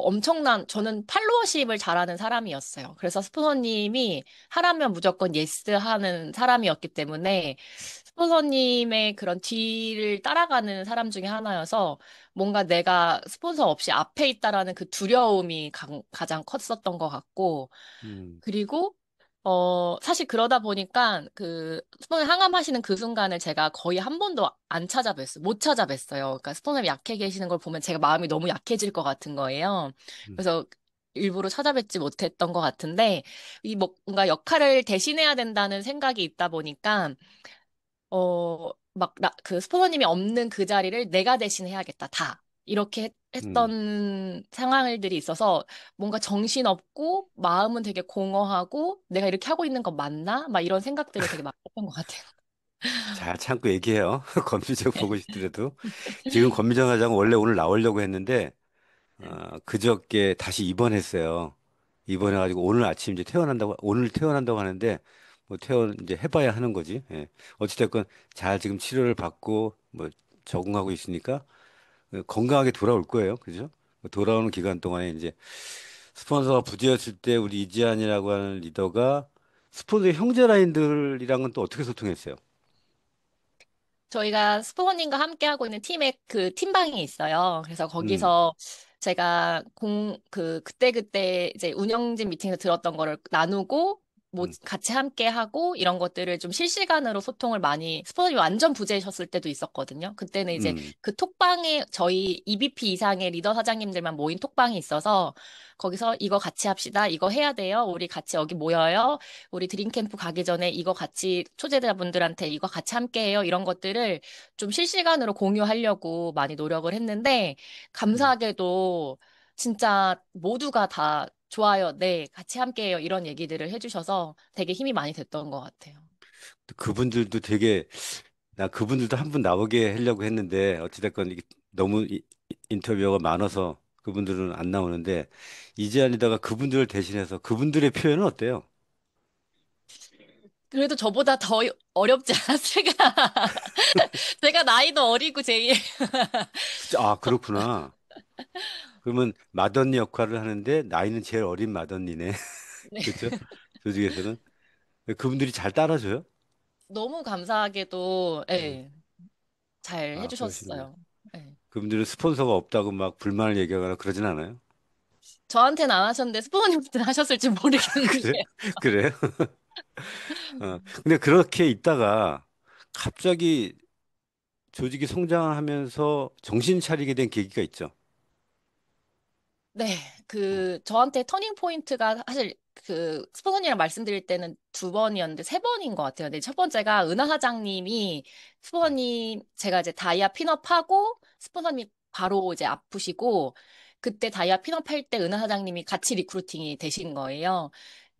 저는 팔로워십을 잘하는 사람이었어요. 그래서 스폰서님이 하라면 무조건 예스 하는 사람이었기 때문에 스폰서님의 그런 뒤를 따라가는 사람 중에 하나여서 뭔가 내가 스폰서 없이 앞에 있다라는 그 두려움이 가장 컸었던 것 같고, 음, 그리고 사실 그러다 보니까 스폰서 항암하시는 그 순간을 제가 거의 한 번도 안 찾아뵀어요. 못 찾아뵀어요. 그러니까 스폰서님이 약해 계시는 걸 보면 제가 마음이 너무 약해질 것 같은 거예요. 음, 그래서 일부러 찾아뵙지 못했던 것 같은데 뭔가 역할을 대신해야 된다는 생각이 있다 보니까 스포너님이 없는 그 자리를 내가 대신 해야겠다, 다. 이렇게 음. 했던 상황들이 있어서 뭔가 정신없고 마음은 되게 공허하고 내가 이렇게 하고 있는 거 맞나? 막 이런 생각들을 되게 많이 했던 것 같아요. 잘 참고 얘기해요. 권미정 보고 싶더라도. 지금 권미정 회장은 원래 오늘 나오려고 했는데, 그저께 다시 입원했어요. 입원해가지고 오늘 퇴원한다고 하는데, 뭐 이제 해봐야 하는 거지. 예. 어찌됐건 잘 지금 치료를 받고, 뭐 적응하고 있으니까 건강하게 돌아올 거예요. 그죠? 돌아오는 기간 동안에 이제 스폰서가 부재였을 때 우리 이지안이라고 하는 리더가 스폰서 형제 라인들이랑은 또 어떻게 소통했어요? 저희가 스포커님과 함께 하고 있는 팀의 그 팀방이 있어요. 그래서 음, 거기서 제가 그때그때 이제 운영진 미팅에서 들었던 거를 나누고, 뭐, 음, 같이 함께 하고, 이런 것들을 좀 실시간으로 소통을 스포커님이 완전 부재셨을 때도 있었거든요. 그때는 이제 음, 그 톡방에 저희 EVP 이상의 리더 사장님들만 모인 톡방이 있어서, 거기서 이거 같이 합시다. 이거 해야 돼요. 우리 같이 여기 모여요. 우리 드림캠프 가기 전에 이거 같이 초대자분들한테 이거 같이 함께해요. 이런 것들을 좀 실시간으로 공유하려고 많이 노력을 했는데 음. 감사하게도 진짜 모두가 다 좋아요. 네, 같이 함께해요. 이런 얘기들을 해주셔서 되게 힘이 많이 됐던 것 같아요. 그분들도 나 그분들도 한 분 나오게 하려고 했는데, 어찌됐건 이게 너무 인터뷰가 많아서 그분들은 안 나오는데, 이지안이다가 그분들을 대신해서 그분들의 표현은 어때요? 그래도 저보다 더 어렵지 않았을까? 제가 나이도 어리고 제일. 아, 그렇구나. 그러면 맏언니 역할을 하는데 나이는 제일 어린 맏언니네. 네. 그렇죠? 조직에서는. 그분들이 잘 따라줘요? 너무 감사하게도, 음. 예, 잘 아, 그러시구나. 해주셨어요. 예. 그분들은 스폰서가 없다고 막 불만을 얘기하거나 그러진 않아요? 저한테는 안 하셨는데, 스포님한테는 하셨을지 모르겠는데. 그래? 그래요? 근데 그렇게 있다가 갑자기 조직이 성장하면서 정신 차리게 된 계기가 있죠. 네, 어. 저한테 터닝 포인트가 사실 스포너님이랑 말씀드릴 때는 두 번이었는데 세 번인 것 같아요. 근데 첫 번째가 은하 사장님이 스포너님, 제가 이제 다이아 핀업하고 스포너님 바로 이제 아프시고 그때 다이아 핀업할 때 은하 사장님이 같이 리크루팅이 되신 거예요.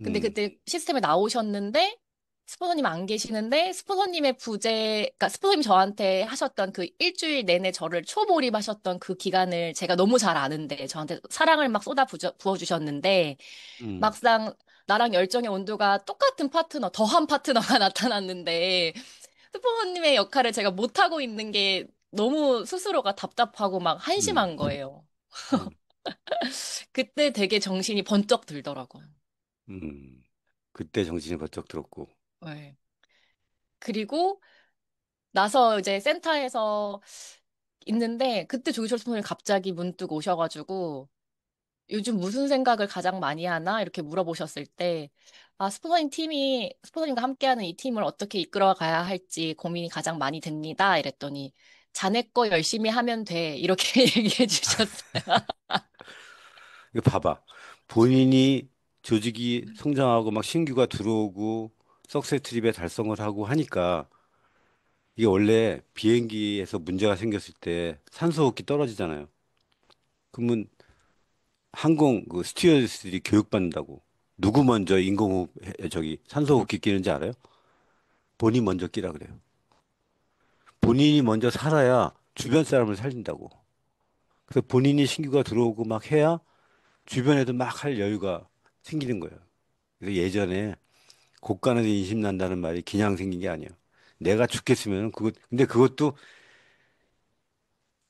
근데 음, 그때 시스템에 나오셨는데 스포너님 안 계시는데 스포너님의 그러니까 스포너님이 저한테 하셨던 그 일주일 내내 저를 초몰입하셨던 그 기간을 제가 너무 잘 아는데 저한테 사랑을 막 부어주셨는데 음, 막상 나랑 열정의 온도가 똑같은 파트너, 더한 파트너가 나타났는데 스포너님의 역할을 제가 못하고 있는 게 너무 스스로가 답답하고 막 음, 한심한 거예요. 음, 그때 되게 정신이 번쩍 들더라고요. 음. 그때 정신이 번쩍 들었고. 네. 그리고 나서 이제 센터에서 있는데 그때 조기철 선생님이 갑자기 문득 오셔가지고 요즘 무슨 생각을 가장 많이 하나 이렇게 물어보셨을 때 스포너님과 함께하는 이 팀을 어떻게 이끌어 가야 할지 고민이 가장 많이 됩니다. 이랬더니 자네 거 열심히 하면 돼 이렇게 얘기해 주셨어요. 이거 봐봐. 본인이 조직이 성장하고 막 신규가 들어오고 석세 트립에 달성을 하고 하니까 이게 원래 비행기에서 문제가 생겼을 때 산소호흡기 떨어지잖아요. 그러면 항공 그 스튜어디스들이 교육받는다고. 누구 먼저 인공호흡 저기 산소호흡기 끼는지 알아요? 본인 먼저 끼라 그래요. 본인이 먼저 살아야 주변 사람을 살린다고. 그래서 본인이 신규가 들어오고 막 해야 주변에도 막 할 여유가 생기는 거예요. 그래서 예전에 곳간에서 인심 난다는 말이 그냥 생긴 게 아니에요. 내가 죽겠으면 근데 그것도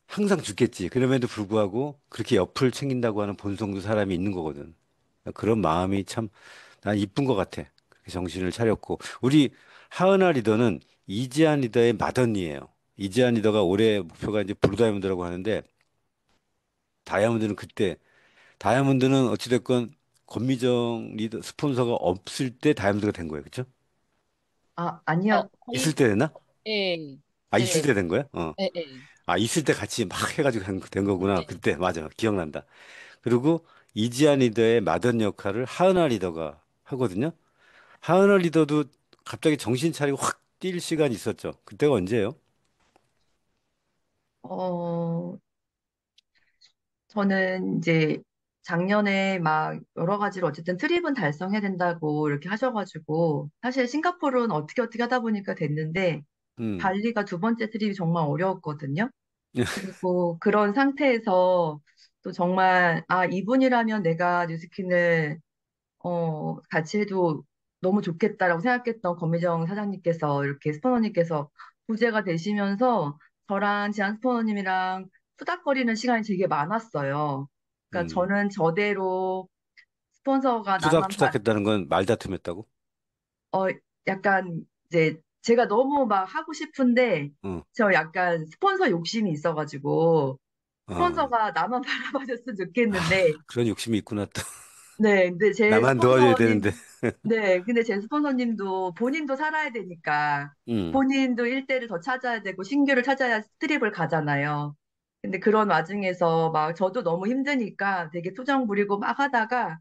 항상 죽겠지. 그럼에도 불구하고 그렇게 옆을 챙긴다고 하는 본성도 사람이 있는 거거든. 그런 마음이 참 난 이쁜 것 같아. 그렇게 정신을 차렸고. 우리 하은아 리더는 이지한 리더의 맏언니예요. 이지한 리더가 올해 목표가 이제 블루다이아몬드라고 하는데 다이아몬드는 그때 다이아몬드는 어찌됐건 권미정 리더 스폰서가 없을 때 다이아몬드가 된 거예요. 그쵸? 아니요. 있을 거의 때 됐나? 예, 아, 있을 네, 때 된 거야? 예, 예, 아, 있을 때 같이 막 해가지고 된 거구나. 예. 그때, 맞아. 기억난다. 그리고 이지아 리더의 맏언 역할을 하은아 리더가 하거든요. 하은아 리더도 갑자기 정신 차리고 확 뛸 시간이 있었죠. 그때가 언제예요? 어, 저는 이제 작년에 막 여러 가지로 어쨌든 트립은 달성해야 된다고 이렇게 하셔가지고 사실 싱가포르는 어떻게 하다 보니까 됐는데 음, 발리가 두 번째 트립이 정말 어려웠거든요. 그리고 그런 상태에서 또 정말 이분이라면 내가 뉴스킨을 같이 해도 너무 좋겠다라고 생각했던 권미정 사장님께서 이렇게 스포너님께서 부재가 되시면서 저랑 지한 스포너님이랑 수다거리는 시간이 되게 많았어요. 그러니까 음. 저는 저대로 스폰서가 나만 투닥투닥했다는 건 말다툼했다고? 어, 약간 이제 제가 너무 막 하고 싶은데 어, 저 약간 스폰서 욕심이 있어가지고 어. 스폰서가 나만 바라봐줬으면 좋겠는데 그런 욕심이 있구나 또. 네, 근데 제 나만 도와줘야 되는데. 스폰서님, 네, 근데 제 스폰서님도 본인도 살아야 되니까 음, 본인도 일대를 더 찾아야 되고 신규를 찾아야 스트립을 가잖아요. 근데 그런 와중에서 막 저도 너무 힘드니까 되게 투정 부리고 막 하다가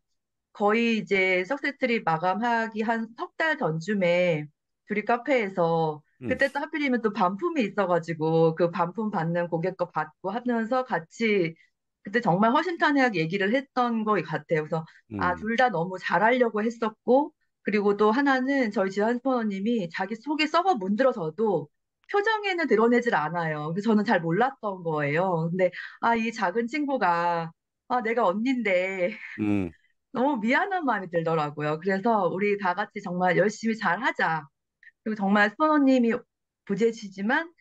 거의 이제 석세 트립 마감하기 한 석 달 전쯤에 둘이 카페에서 음, 그때 또 하필이면 또 반품이 있어가지고 그 반품 받는 고객 거 받고 하면서 같이 그때 정말 허심탄회하게 얘기를 했던 것 같아요. 그래서 음, 둘 다 너무 잘하려고 했었고 그리고 또 하나는 저희 지한 스포너님이 자기 속이 썩어 문드러져도 표정에는 드러내질 않아요. 그래서 저는 잘 몰랐던 거예요. 근데 이 작은 친구가 아, 내가 언니인데 음, 너무 미안한 마음이 들더라고요. 그래서 우리 다 같이 정말 열심히 잘 하자. 그리고 정말 스포너님이 부재시지만,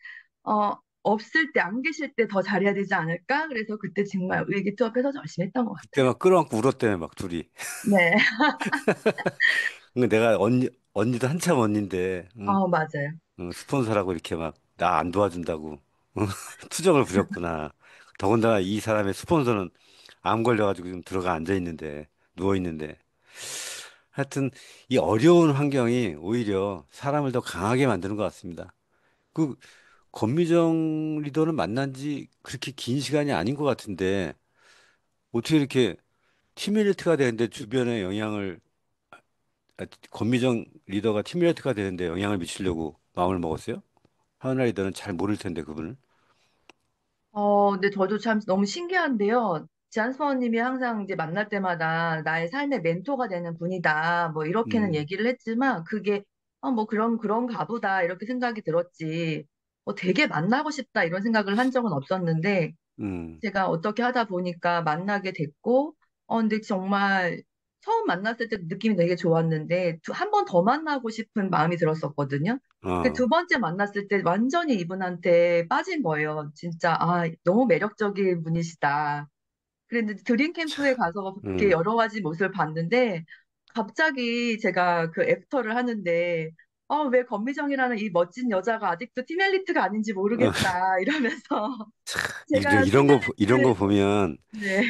없을 때, 안 계실 때 더 잘해야 되지 않을까? 그래서 그때 정말 의기투합해서 열심히 했던 것 그때 같아요. 막 끌어안고 울었대요, 막 둘이. 네, 근데 내가 언니도 한참 언니인데, 맞아요. 스폰서라고 이렇게 막 나 안 도와준다고 투정을 부렸구나. 더군다나 이 사람의 스폰서는 암 걸려가지고 지금 들어가 앉아 있는데, 누워 있는데. 하여튼 이 어려운 환경이 오히려 사람을 더 강하게 만드는 것 같습니다. 그 권미정 리더는 만난 지 그렇게 긴 시간이 아닌 것 같은데 어떻게 이렇게 팀메이트가 되는데 주변에 영향을 권미정 리더가 팀메이트가 되는데 영향을 미치려고 마음을 먹었어요? 하은아 리더는 잘 모를 텐데 그분을. 근데 저도 참 너무 신기한데요. 지한스퍼님이 항상 이제 만날 때마다 나의 삶의 멘토가 되는 분이다. 뭐 이렇게는 음, 얘기를 했지만 그게 뭐 그런가 보다 이렇게 생각이 들었지. 되게 만나고 싶다 이런 생각을 한 적은 없었는데 음, 제가 어떻게 하다 보니까 만나게 됐고, 근데 정말 처음 만났을 때 느낌이 되게 좋았는데, 한 번 더 만나고 싶은 마음이 들었었거든요. 두 어, 번째 만났을 때 완전히 이분한테 빠진 거예요. 진짜, 너무 매력적인 분이시다. 그랬는데 드림 캠프에 가서 그렇게 음. 여러 가지 모습을 봤는데, 갑자기 제가 그 애프터를 하는데, 왜 권미정이라는 이 멋진 여자가 아직도 팀 엘리트가 아닌지 어, 모르겠다. 이러면서 제가 이런 팀 이런 거 엘리트, 보면 네.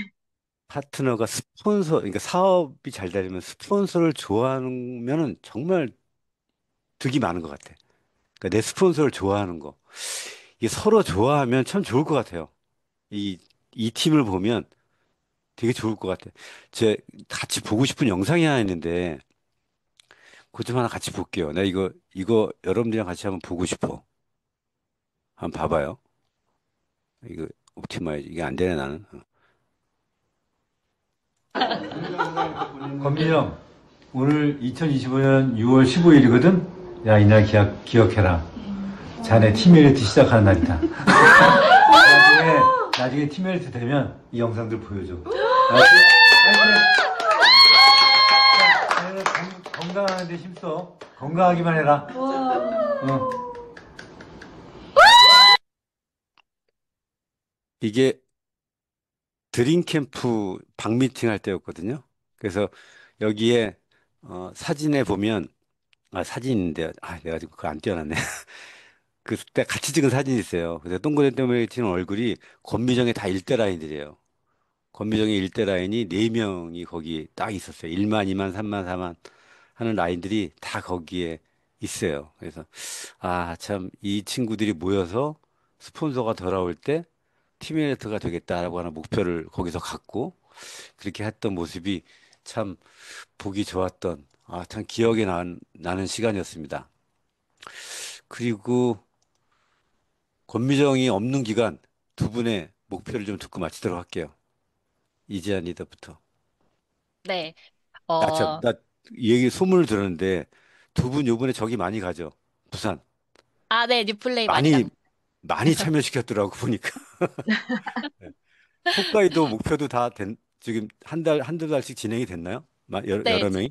파트너가 스폰서, 그러니까 사업이 잘 되려면 스폰서를 좋아하면은 정말 득이 많은 것 같아. 그러니까 내 스폰서를 좋아하는 거. 이게 서로 좋아하면 참 좋을 것 같아요. 이 팀을 보면 되게 좋을 것 같아. 제 같이 보고 싶은 영상이 하나 있는데, 그거 좀 하나 같이 볼게요. 나 이거 여러분들이랑 같이 한번 보고 싶어. 한번 봐봐요. 이거 옵티마이즈, 이게 안 되네, 나는. 권민영, 오늘 2025년 6월 15일이거든? 야, 이날 기억해라. 자네 팀메이트 시작하는 날이다. 나중에 팀메이트 되면 이 영상들 보여줘. 알았지? 자네는 건강하는 데 힘써. 건강하기만 해라. 어. 이게 드림캠프 방미팅 할 때였거든요. 그래서 여기에 사진에 보면 사진인데 내가 지금 그거 안 띄워놨네. 그때 같이 찍은 사진이 있어요. 그래서 동그랗게 튀는 얼굴이 권미정의 다 일대 라인들이에요. 권미정의 일대 라인이 네명이 거기 딱 있었어요. 1만, 2만, 3만, 4만 하는 라인들이 다 거기에 있어요. 그래서 참 이 친구들이 모여서 스폰서가 돌아올 때 티미네이터가 되겠다라고 하는 목표를 거기서 갖고 그렇게 했던 모습이 참 보기 좋았던 참 기억에 나는 시간이었습니다. 그리고 권미정이 없는 기간 두 분의 목표를 좀 듣고 마치도록 할게요. 이지한 리더부터. 네. 나 이 얘기 소문을 들었는데 두 분 요번에 저기 많이 가죠. 부산. 네, 뉴플레이 많이 많이, 갑니다. 많이 참여시켰더라고 보니까. 네. 홋카이도 목표도 지금 한두 달씩 진행이 됐나요? 네, 여러 명이?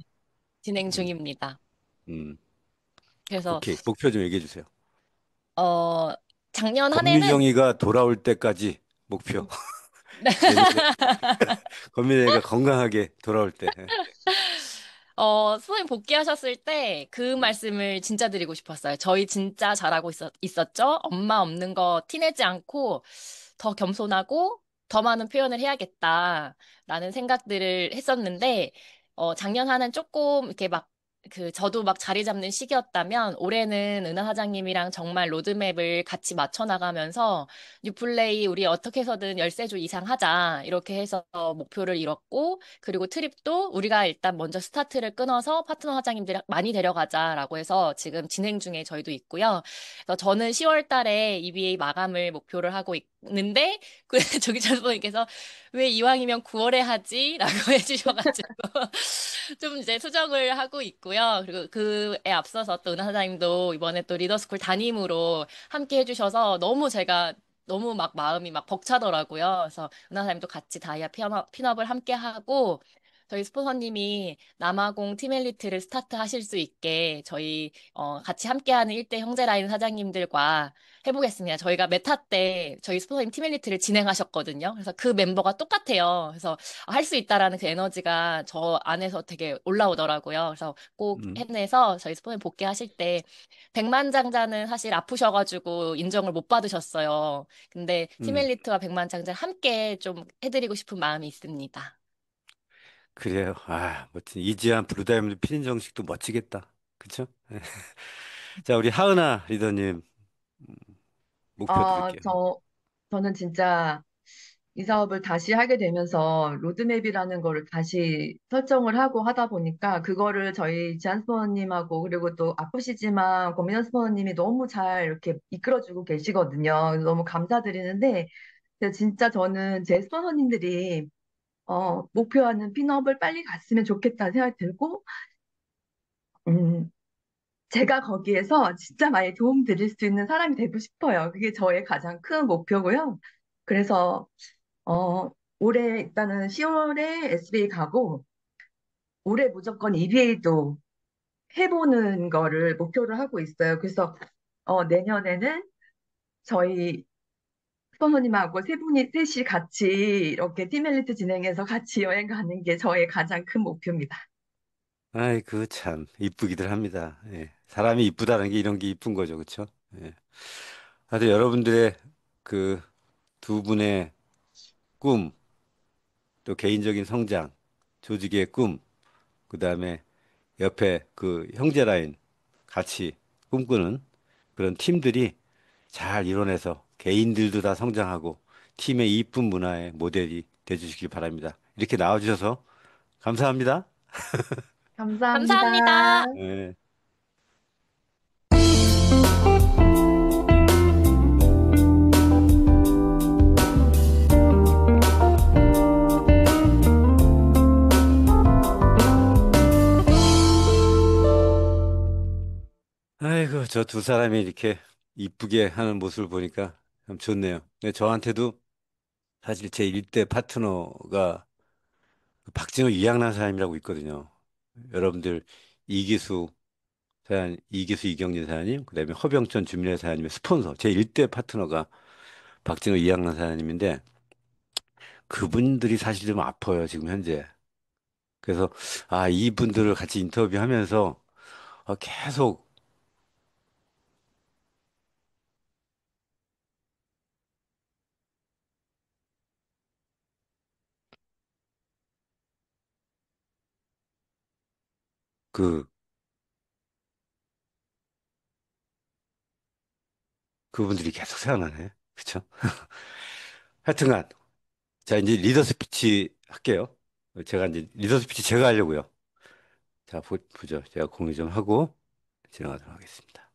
진행 음, 중입니다. 음. 그래서, 오케이. 목표 좀 얘기해 주세요. 어, 작년 한 해는, 권민정이가 돌아올 때까지 목표. 네. 내년에 권민정이가 건강하게 돌아올 때. 선생님 복귀하셨을 때 그 말씀을 진짜 드리고 싶었어요. 저희 진짜 잘하고 있었죠? 엄마 없는 거 티내지 않고 더 겸손하고 더 많은 표현을 해야겠다라는 생각들을 했었는데, 작년 한 해는 조금 이렇게 막 저도 막 자리 잡는 시기였다면 올해는 은하 사장님이랑 정말 로드맵을 같이 맞춰 나가면서 뉴플레이 우리 어떻게 해서든 13주 이상 하자 이렇게 해서 목표를 이뤘고 그리고 트립도 우리가 일단 먼저 스타트를 끊어서 파트너 사장님들 많이 데려가자라고 해서 지금 진행 중에 저희도 있고요. 그래서 저는 10월 달에 EBA 마감을 목표를 하고 있는데 저기 자수님께서 왜 이왕이면 9월에 하지? 라고 해주셔가지고 좀 이제 수정을 하고 있고요. 그리고 그에 앞서서 또 은하 사장님도 이번에 또 리더스쿨 담임으로 함께 해주셔서 너무 제가 너무 막 마음이 막 벅차더라고요. 그래서 은하사님도 같이 다이아 핀업을 함께 하고 저희 스폰서님이 남아공 티멜리트를 스타트 하실 수 있게 저희 같이 함께하는 일대 형제라인 사장님들과 해보겠습니다. 저희가 메타 때 저희 스폰서님 티멜리트를 진행하셨거든요. 그래서 그 멤버가 똑같아요. 그래서 할 수 있다라는 그 에너지가 저 안에서 되게 올라오더라고요. 그래서 꼭 음, 해내서 저희 스폰서님 복귀하실 때 백만장자는 사실 아프셔가지고 인정을 못 받으셨어요. 근데 음. 티멜리트와 백만장자 함께 좀 해드리고 싶은 마음이 있습니다. 그래요. 아, 멋진 이지한 블루다이아몬드 피디 정식도 멋지겠다. 그쵸? 자, 우리 하은아 리더님 목표 어, 들을게요. 저, 저는 진짜 이 사업을 다시 하게 되면서 로드맵이라는 거를 다시 설정을 하고 하다 보니까 그거를 저희 지한스포너님하고 그리고 또 아프시지만 고민현 스포너님이 너무 잘 이렇게 이끌어주고 계시거든요. 그래서 너무 감사드리는데 근데 진짜 저는 제 스포너님들이 목표하는 핀업을 빨리 갔으면 좋겠다는 생각이 들고 음, 제가 거기에서 진짜 많이 도움 드릴 수 있는 사람이 되고 싶어요. 그게 저의 가장 큰 목표고요. 그래서 어, 올해 일단은 10월에 SBA 가고 올해 무조건 EBA도 해보는 거를 목표로 하고 있어요. 그래서 내년에는 저희 스포너님하고 셋이 같이 이렇게 팀멜리트 진행해서 같이 여행 가는 게 저의 가장 큰 목표입니다. 아이, 그 참, 이쁘기들 합니다. 예. 사람이 이쁘다는 게 이런 게 이쁜 거죠. 그쵸? 예. 하여튼 여러분들의 그 두 분의 꿈, 또 개인적인 성장, 조직의 꿈, 그 다음에 옆에 그 형제 라인 같이 꿈꾸는 그런 팀들이 잘 이뤄내서 개인들도 다 성장하고 팀의 이쁜 문화의 모델이 돼주시기 바랍니다. 이렇게 나와주셔서 감사합니다. 감사합니다. 감사합니다. 예. 아이고, 저 두 사람이 이렇게 이쁘게 하는 모습을 보니까 참 좋네요. 근데 저한테도 사실 제 일대 파트너가 박진호 이양란 사장님이라고 있거든요. 여러분들 이기수 이기수 이경진 사장님, 그다음에 허병천 주민회 사장님의 스폰서, 제 일대 파트너가 박진호 이양란 사장님인데 그분들이 사실 좀 아파요, 지금 현재. 그래서 아, 이분들을 같이 인터뷰하면서 계속 그 그분들이 계속 생각나네. 그쵸? 하여튼간 자, 이제 리더 스피치 할게요. 제가 이제 리더 스피치 제가 하려고요. 자, 보죠. 제가 공유 좀 하고 진행하도록 하겠습니다.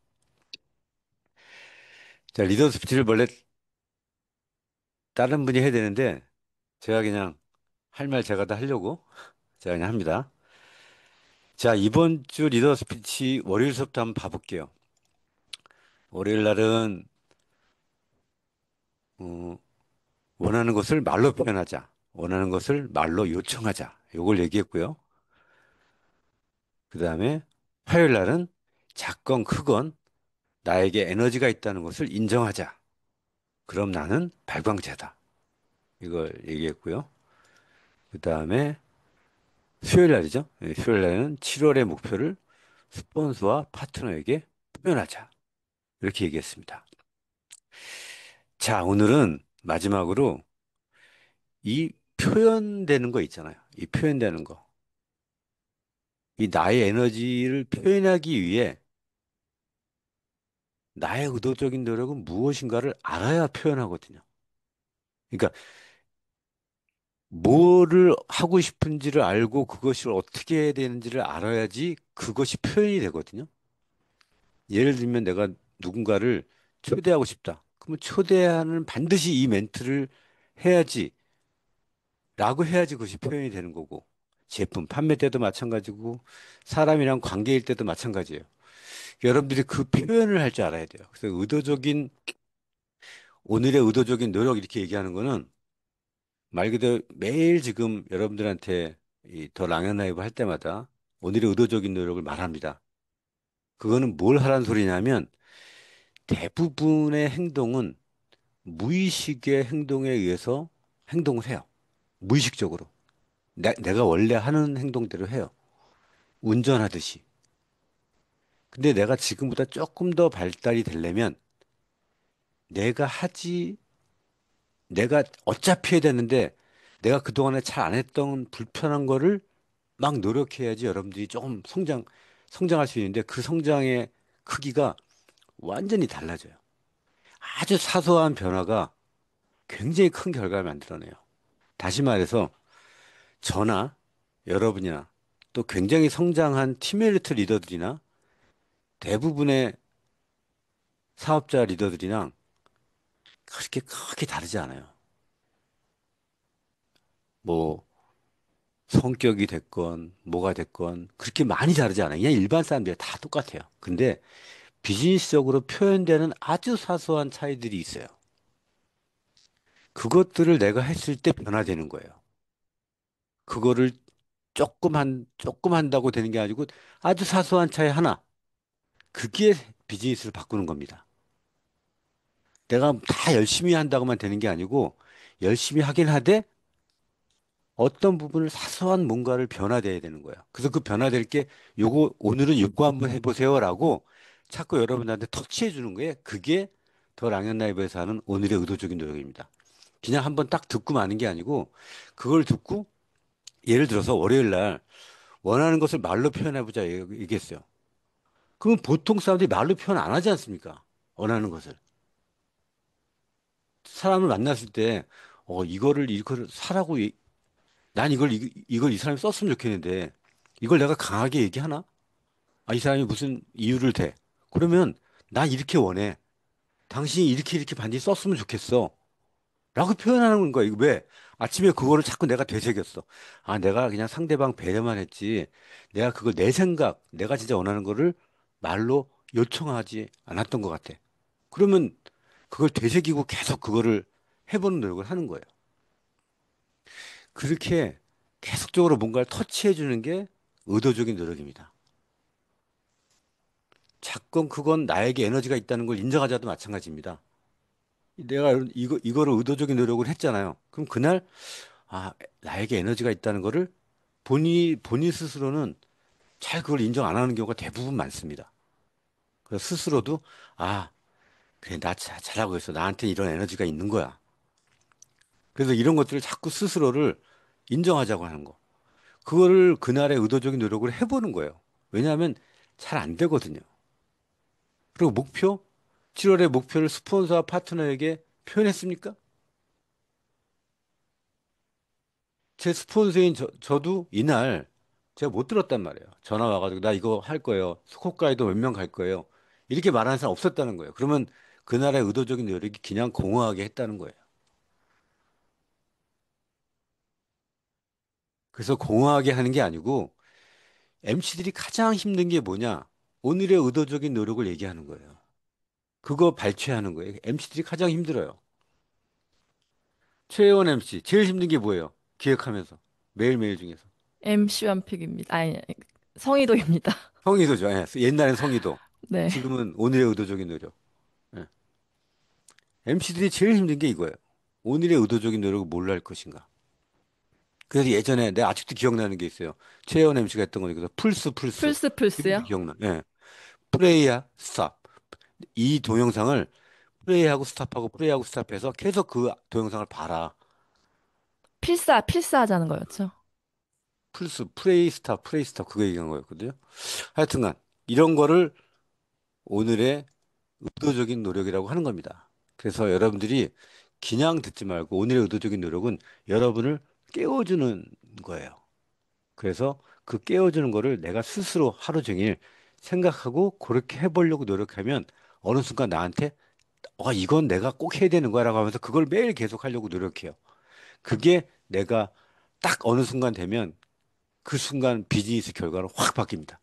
자, 리더 스피치를 원래 다른 분이 해야 되는데 제가 그냥 할 말 제가 다 하려고 제가 그냥 합니다. 자, 이번 주 리더 스피치 월요일 수업도 한번 봐볼게요. 월요일 날은 어, 원하는 것을 말로 표현하자. 원하는 것을 말로 요청하자. 요걸 얘기했고요. 그 다음에 화요일 날은 작건 크건 나에게 에너지가 있다는 것을 인정하자. 그럼 나는 발광체다. 이걸 얘기했고요. 그 다음에 수요일 날이죠. 예, 수요일 날은 7월의 목표를 스폰서와 파트너에게 표현하자. 이렇게 얘기했습니다. 자, 오늘은 마지막으로 이 표현되는 거 있잖아요. 이 표현되는 거. 이 나의 에너지를 표현하기 위해 나의 의도적인 노력은 무엇인가를 알아야 표현하거든요. 그러니까 뭐를 하고 싶은지를 알고 그것을 어떻게 해야 되는지를 알아야지 그것이 표현이 되거든요. 예를 들면 내가 누군가를 초대하고 싶다. 그러면 초대하는 반드시 이 멘트를 해야지 라고 해야지 그것이 표현이 되는 거고 제품 판매 때도 마찬가지고 사람이랑 관계일 때도 마찬가지예요. 여러분들이 그 표현을 할 줄 알아야 돼요. 그래서 의도적인 오늘의 의도적인 노력 이렇게 얘기하는 거는 말 그대로 매일 지금 여러분들한테 이 더 랑앤 라이브 할 때마다 오늘의 의도적인 노력을 말합니다. 그거는 뭘 하라는 소리냐면 대부분의 행동은 무의식의 행동에 의해서 행동을 해요. 무의식적으로. 내가 원래 하는 행동대로 해요. 운전하듯이. 근데 내가 지금보다 조금 더 발달이 되려면 내가 하지, 내가 어차피 해야 되는데 내가 그동안에 잘 안 했던 불편한 거를 막 노력해야지 여러분들이 조금 성장할 수 있는데 그 성장의 크기가 완전히 달라져요. 아주 사소한 변화가 굉장히 큰 결과를 만들어내요. 다시 말해서 저나 여러분이나 또 굉장히 성장한 티메리트 리더들이나 대부분의 사업자 리더들이랑 그렇게 크게 다르지 않아요. 뭐 성격이 됐건 뭐가 됐건 그렇게 많이 다르지 않아요. 그냥 일반 사람들이 다 똑같아요. 근데 비즈니스적으로 표현되는 아주 사소한 차이들이 있어요. 그것들을 내가 했을 때 변화되는 거예요. 그거를 조금 한다고 되는 게 아니고 아주 사소한 차이 하나. 그게 비즈니스를 바꾸는 겁니다. 내가 다 열심히 한다고만 되는 게 아니고 열심히 하긴 하되 어떤 부분을 사소한 뭔가를 변화돼야 되는 거예요. 그래서 그 변화될 게 요거 오늘은 요거 한번 해보세요라고 자꾸 여러분한테 터치해 주는 거예요. 그게 더 랑연 라이브에서 하는 오늘의 의도적인 노력입니다. 그냥 한번 딱 듣고 마는 게 아니고 그걸 듣고 예를 들어서 월요일 날 원하는 것을 말로 표현해보자 얘기했어요. 그럼 보통 사람들이 말로 표현 안 하지 않습니까? 원하는 것을. 사람을 만났을 때, 이거를 사라고, 난 이걸 이 사람이 썼으면 좋겠는데, 이걸 내가 강하게 얘기하나? 아, 이 사람이 무슨 이유를 대. 그러면, 나 이렇게 원해. 당신이 이렇게 반드시 썼으면 좋겠어. 라고 표현하는 거야. 이거 왜? 아침에 그거를 자꾸 내가 되새겼어. 아, 내가 그냥 상대방 배려만 했지. 내가 그걸 내 생각, 내가 진짜 원하는 거를 말로 요청하지 않았던 것 같아. 그러면 그걸 되새기고 계속 그거를 해보는 노력을 하는 거예요. 그렇게 계속적으로 뭔가를 터치해 주는 게 의도적인 노력입니다. 자꾸 그건 나에게 에너지가 있다는 걸 인정하자도 마찬가지입니다. 내가 이거를 의도적인 노력을 했잖아요. 그럼 그날, 아, 나에게 에너지가 있다는 거를 본인 스스로는 잘 그걸 인정 안 하는 경우가 대부분 많습니다. 그래서 스스로도, 아, 그래, 잘하고 있어. 나한테 이런 에너지가 있는 거야. 그래서 이런 것들을 자꾸 스스로를 인정하자고 하는 거. 그거를 그날의 의도적인 노력을 해보는 거예요. 왜냐하면 잘 안 되거든요. 그리고 7월의 목표를 스폰서와 파트너에게 표현했습니까? 제 스폰서인 저도 이날 제가 못 들었단 말이에요. 전화 와가지고 나 이거 할 거예요. 홋카이도 몇 명 갈 거예요. 이렇게 말하는 사람 없었다는 거예요. 그러면 그날의 의도적인 노력이 그냥 공허하게 했다는 거예요. 그래서 공허하게 하는 게 아니고 MC들이 가장 힘든 게 뭐냐? 오늘의 의도적인 노력을 얘기하는 거예요. 그거 발췌하는 거예요. MC들이 가장 힘들어요. 최혜원 MC 제일 힘든 게 뭐예요? 기획하면서 매일매일 중에서 MC 원픽입니다. 아니, 성의도입니다. 성의도죠. 예, 옛날엔 성의도, 네. 지금은 오늘의 의도적인 노력. 예. MC들이 제일 힘든 게 이거예요. 오늘의 의도적인 노력을 뭘로 할 것인가. 그래서 예전에 내가 아직도 기억나는 게 있어요. 최혜원 MC가 했던 거니까 풀스 이름도 플스요? 기억나. 예. 프레이야 스탑 이 동영상을 프레이하고 스탑해서 계속 그 동영상을 봐라. 필사 하자는 거였죠. 프레이 스탑 그거 얘기한 거였거든요. 하여튼간 이런 거를 오늘의 의도적인 노력이라고 하는 겁니다. 그래서 여러분들이 그냥 듣지 말고 오늘의 의도적인 노력은 여러분을 깨워주는 거예요. 그래서 그 깨워주는 거를 내가 스스로 하루 종일 생각하고 그렇게 해보려고 노력하면 어느 순간 나한테 이건 내가 꼭 해야 되는 거야라고 하면서 그걸 매일 계속 하려고 노력해요. 그게 내가 딱 어느 순간 되면 그 순간 비즈니스 결과는 확 바뀝니다.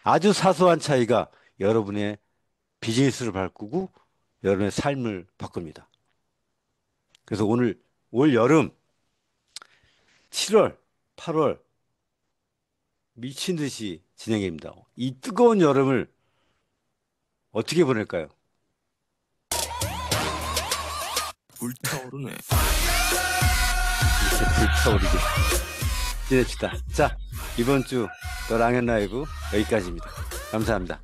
아주 사소한 차이가 여러분의 비즈니스를 바꾸고 여러분의 삶을 바꿉니다. 그래서 오늘 올 여름 7월, 8월 미친 듯이 진행입니다. 이 뜨거운 여름을 어떻게 보낼까요? 불타오르네. 이제 불타오르게 지냅시다. 자, 이번 주 너랑현 라이브 여기까지입니다. 감사합니다.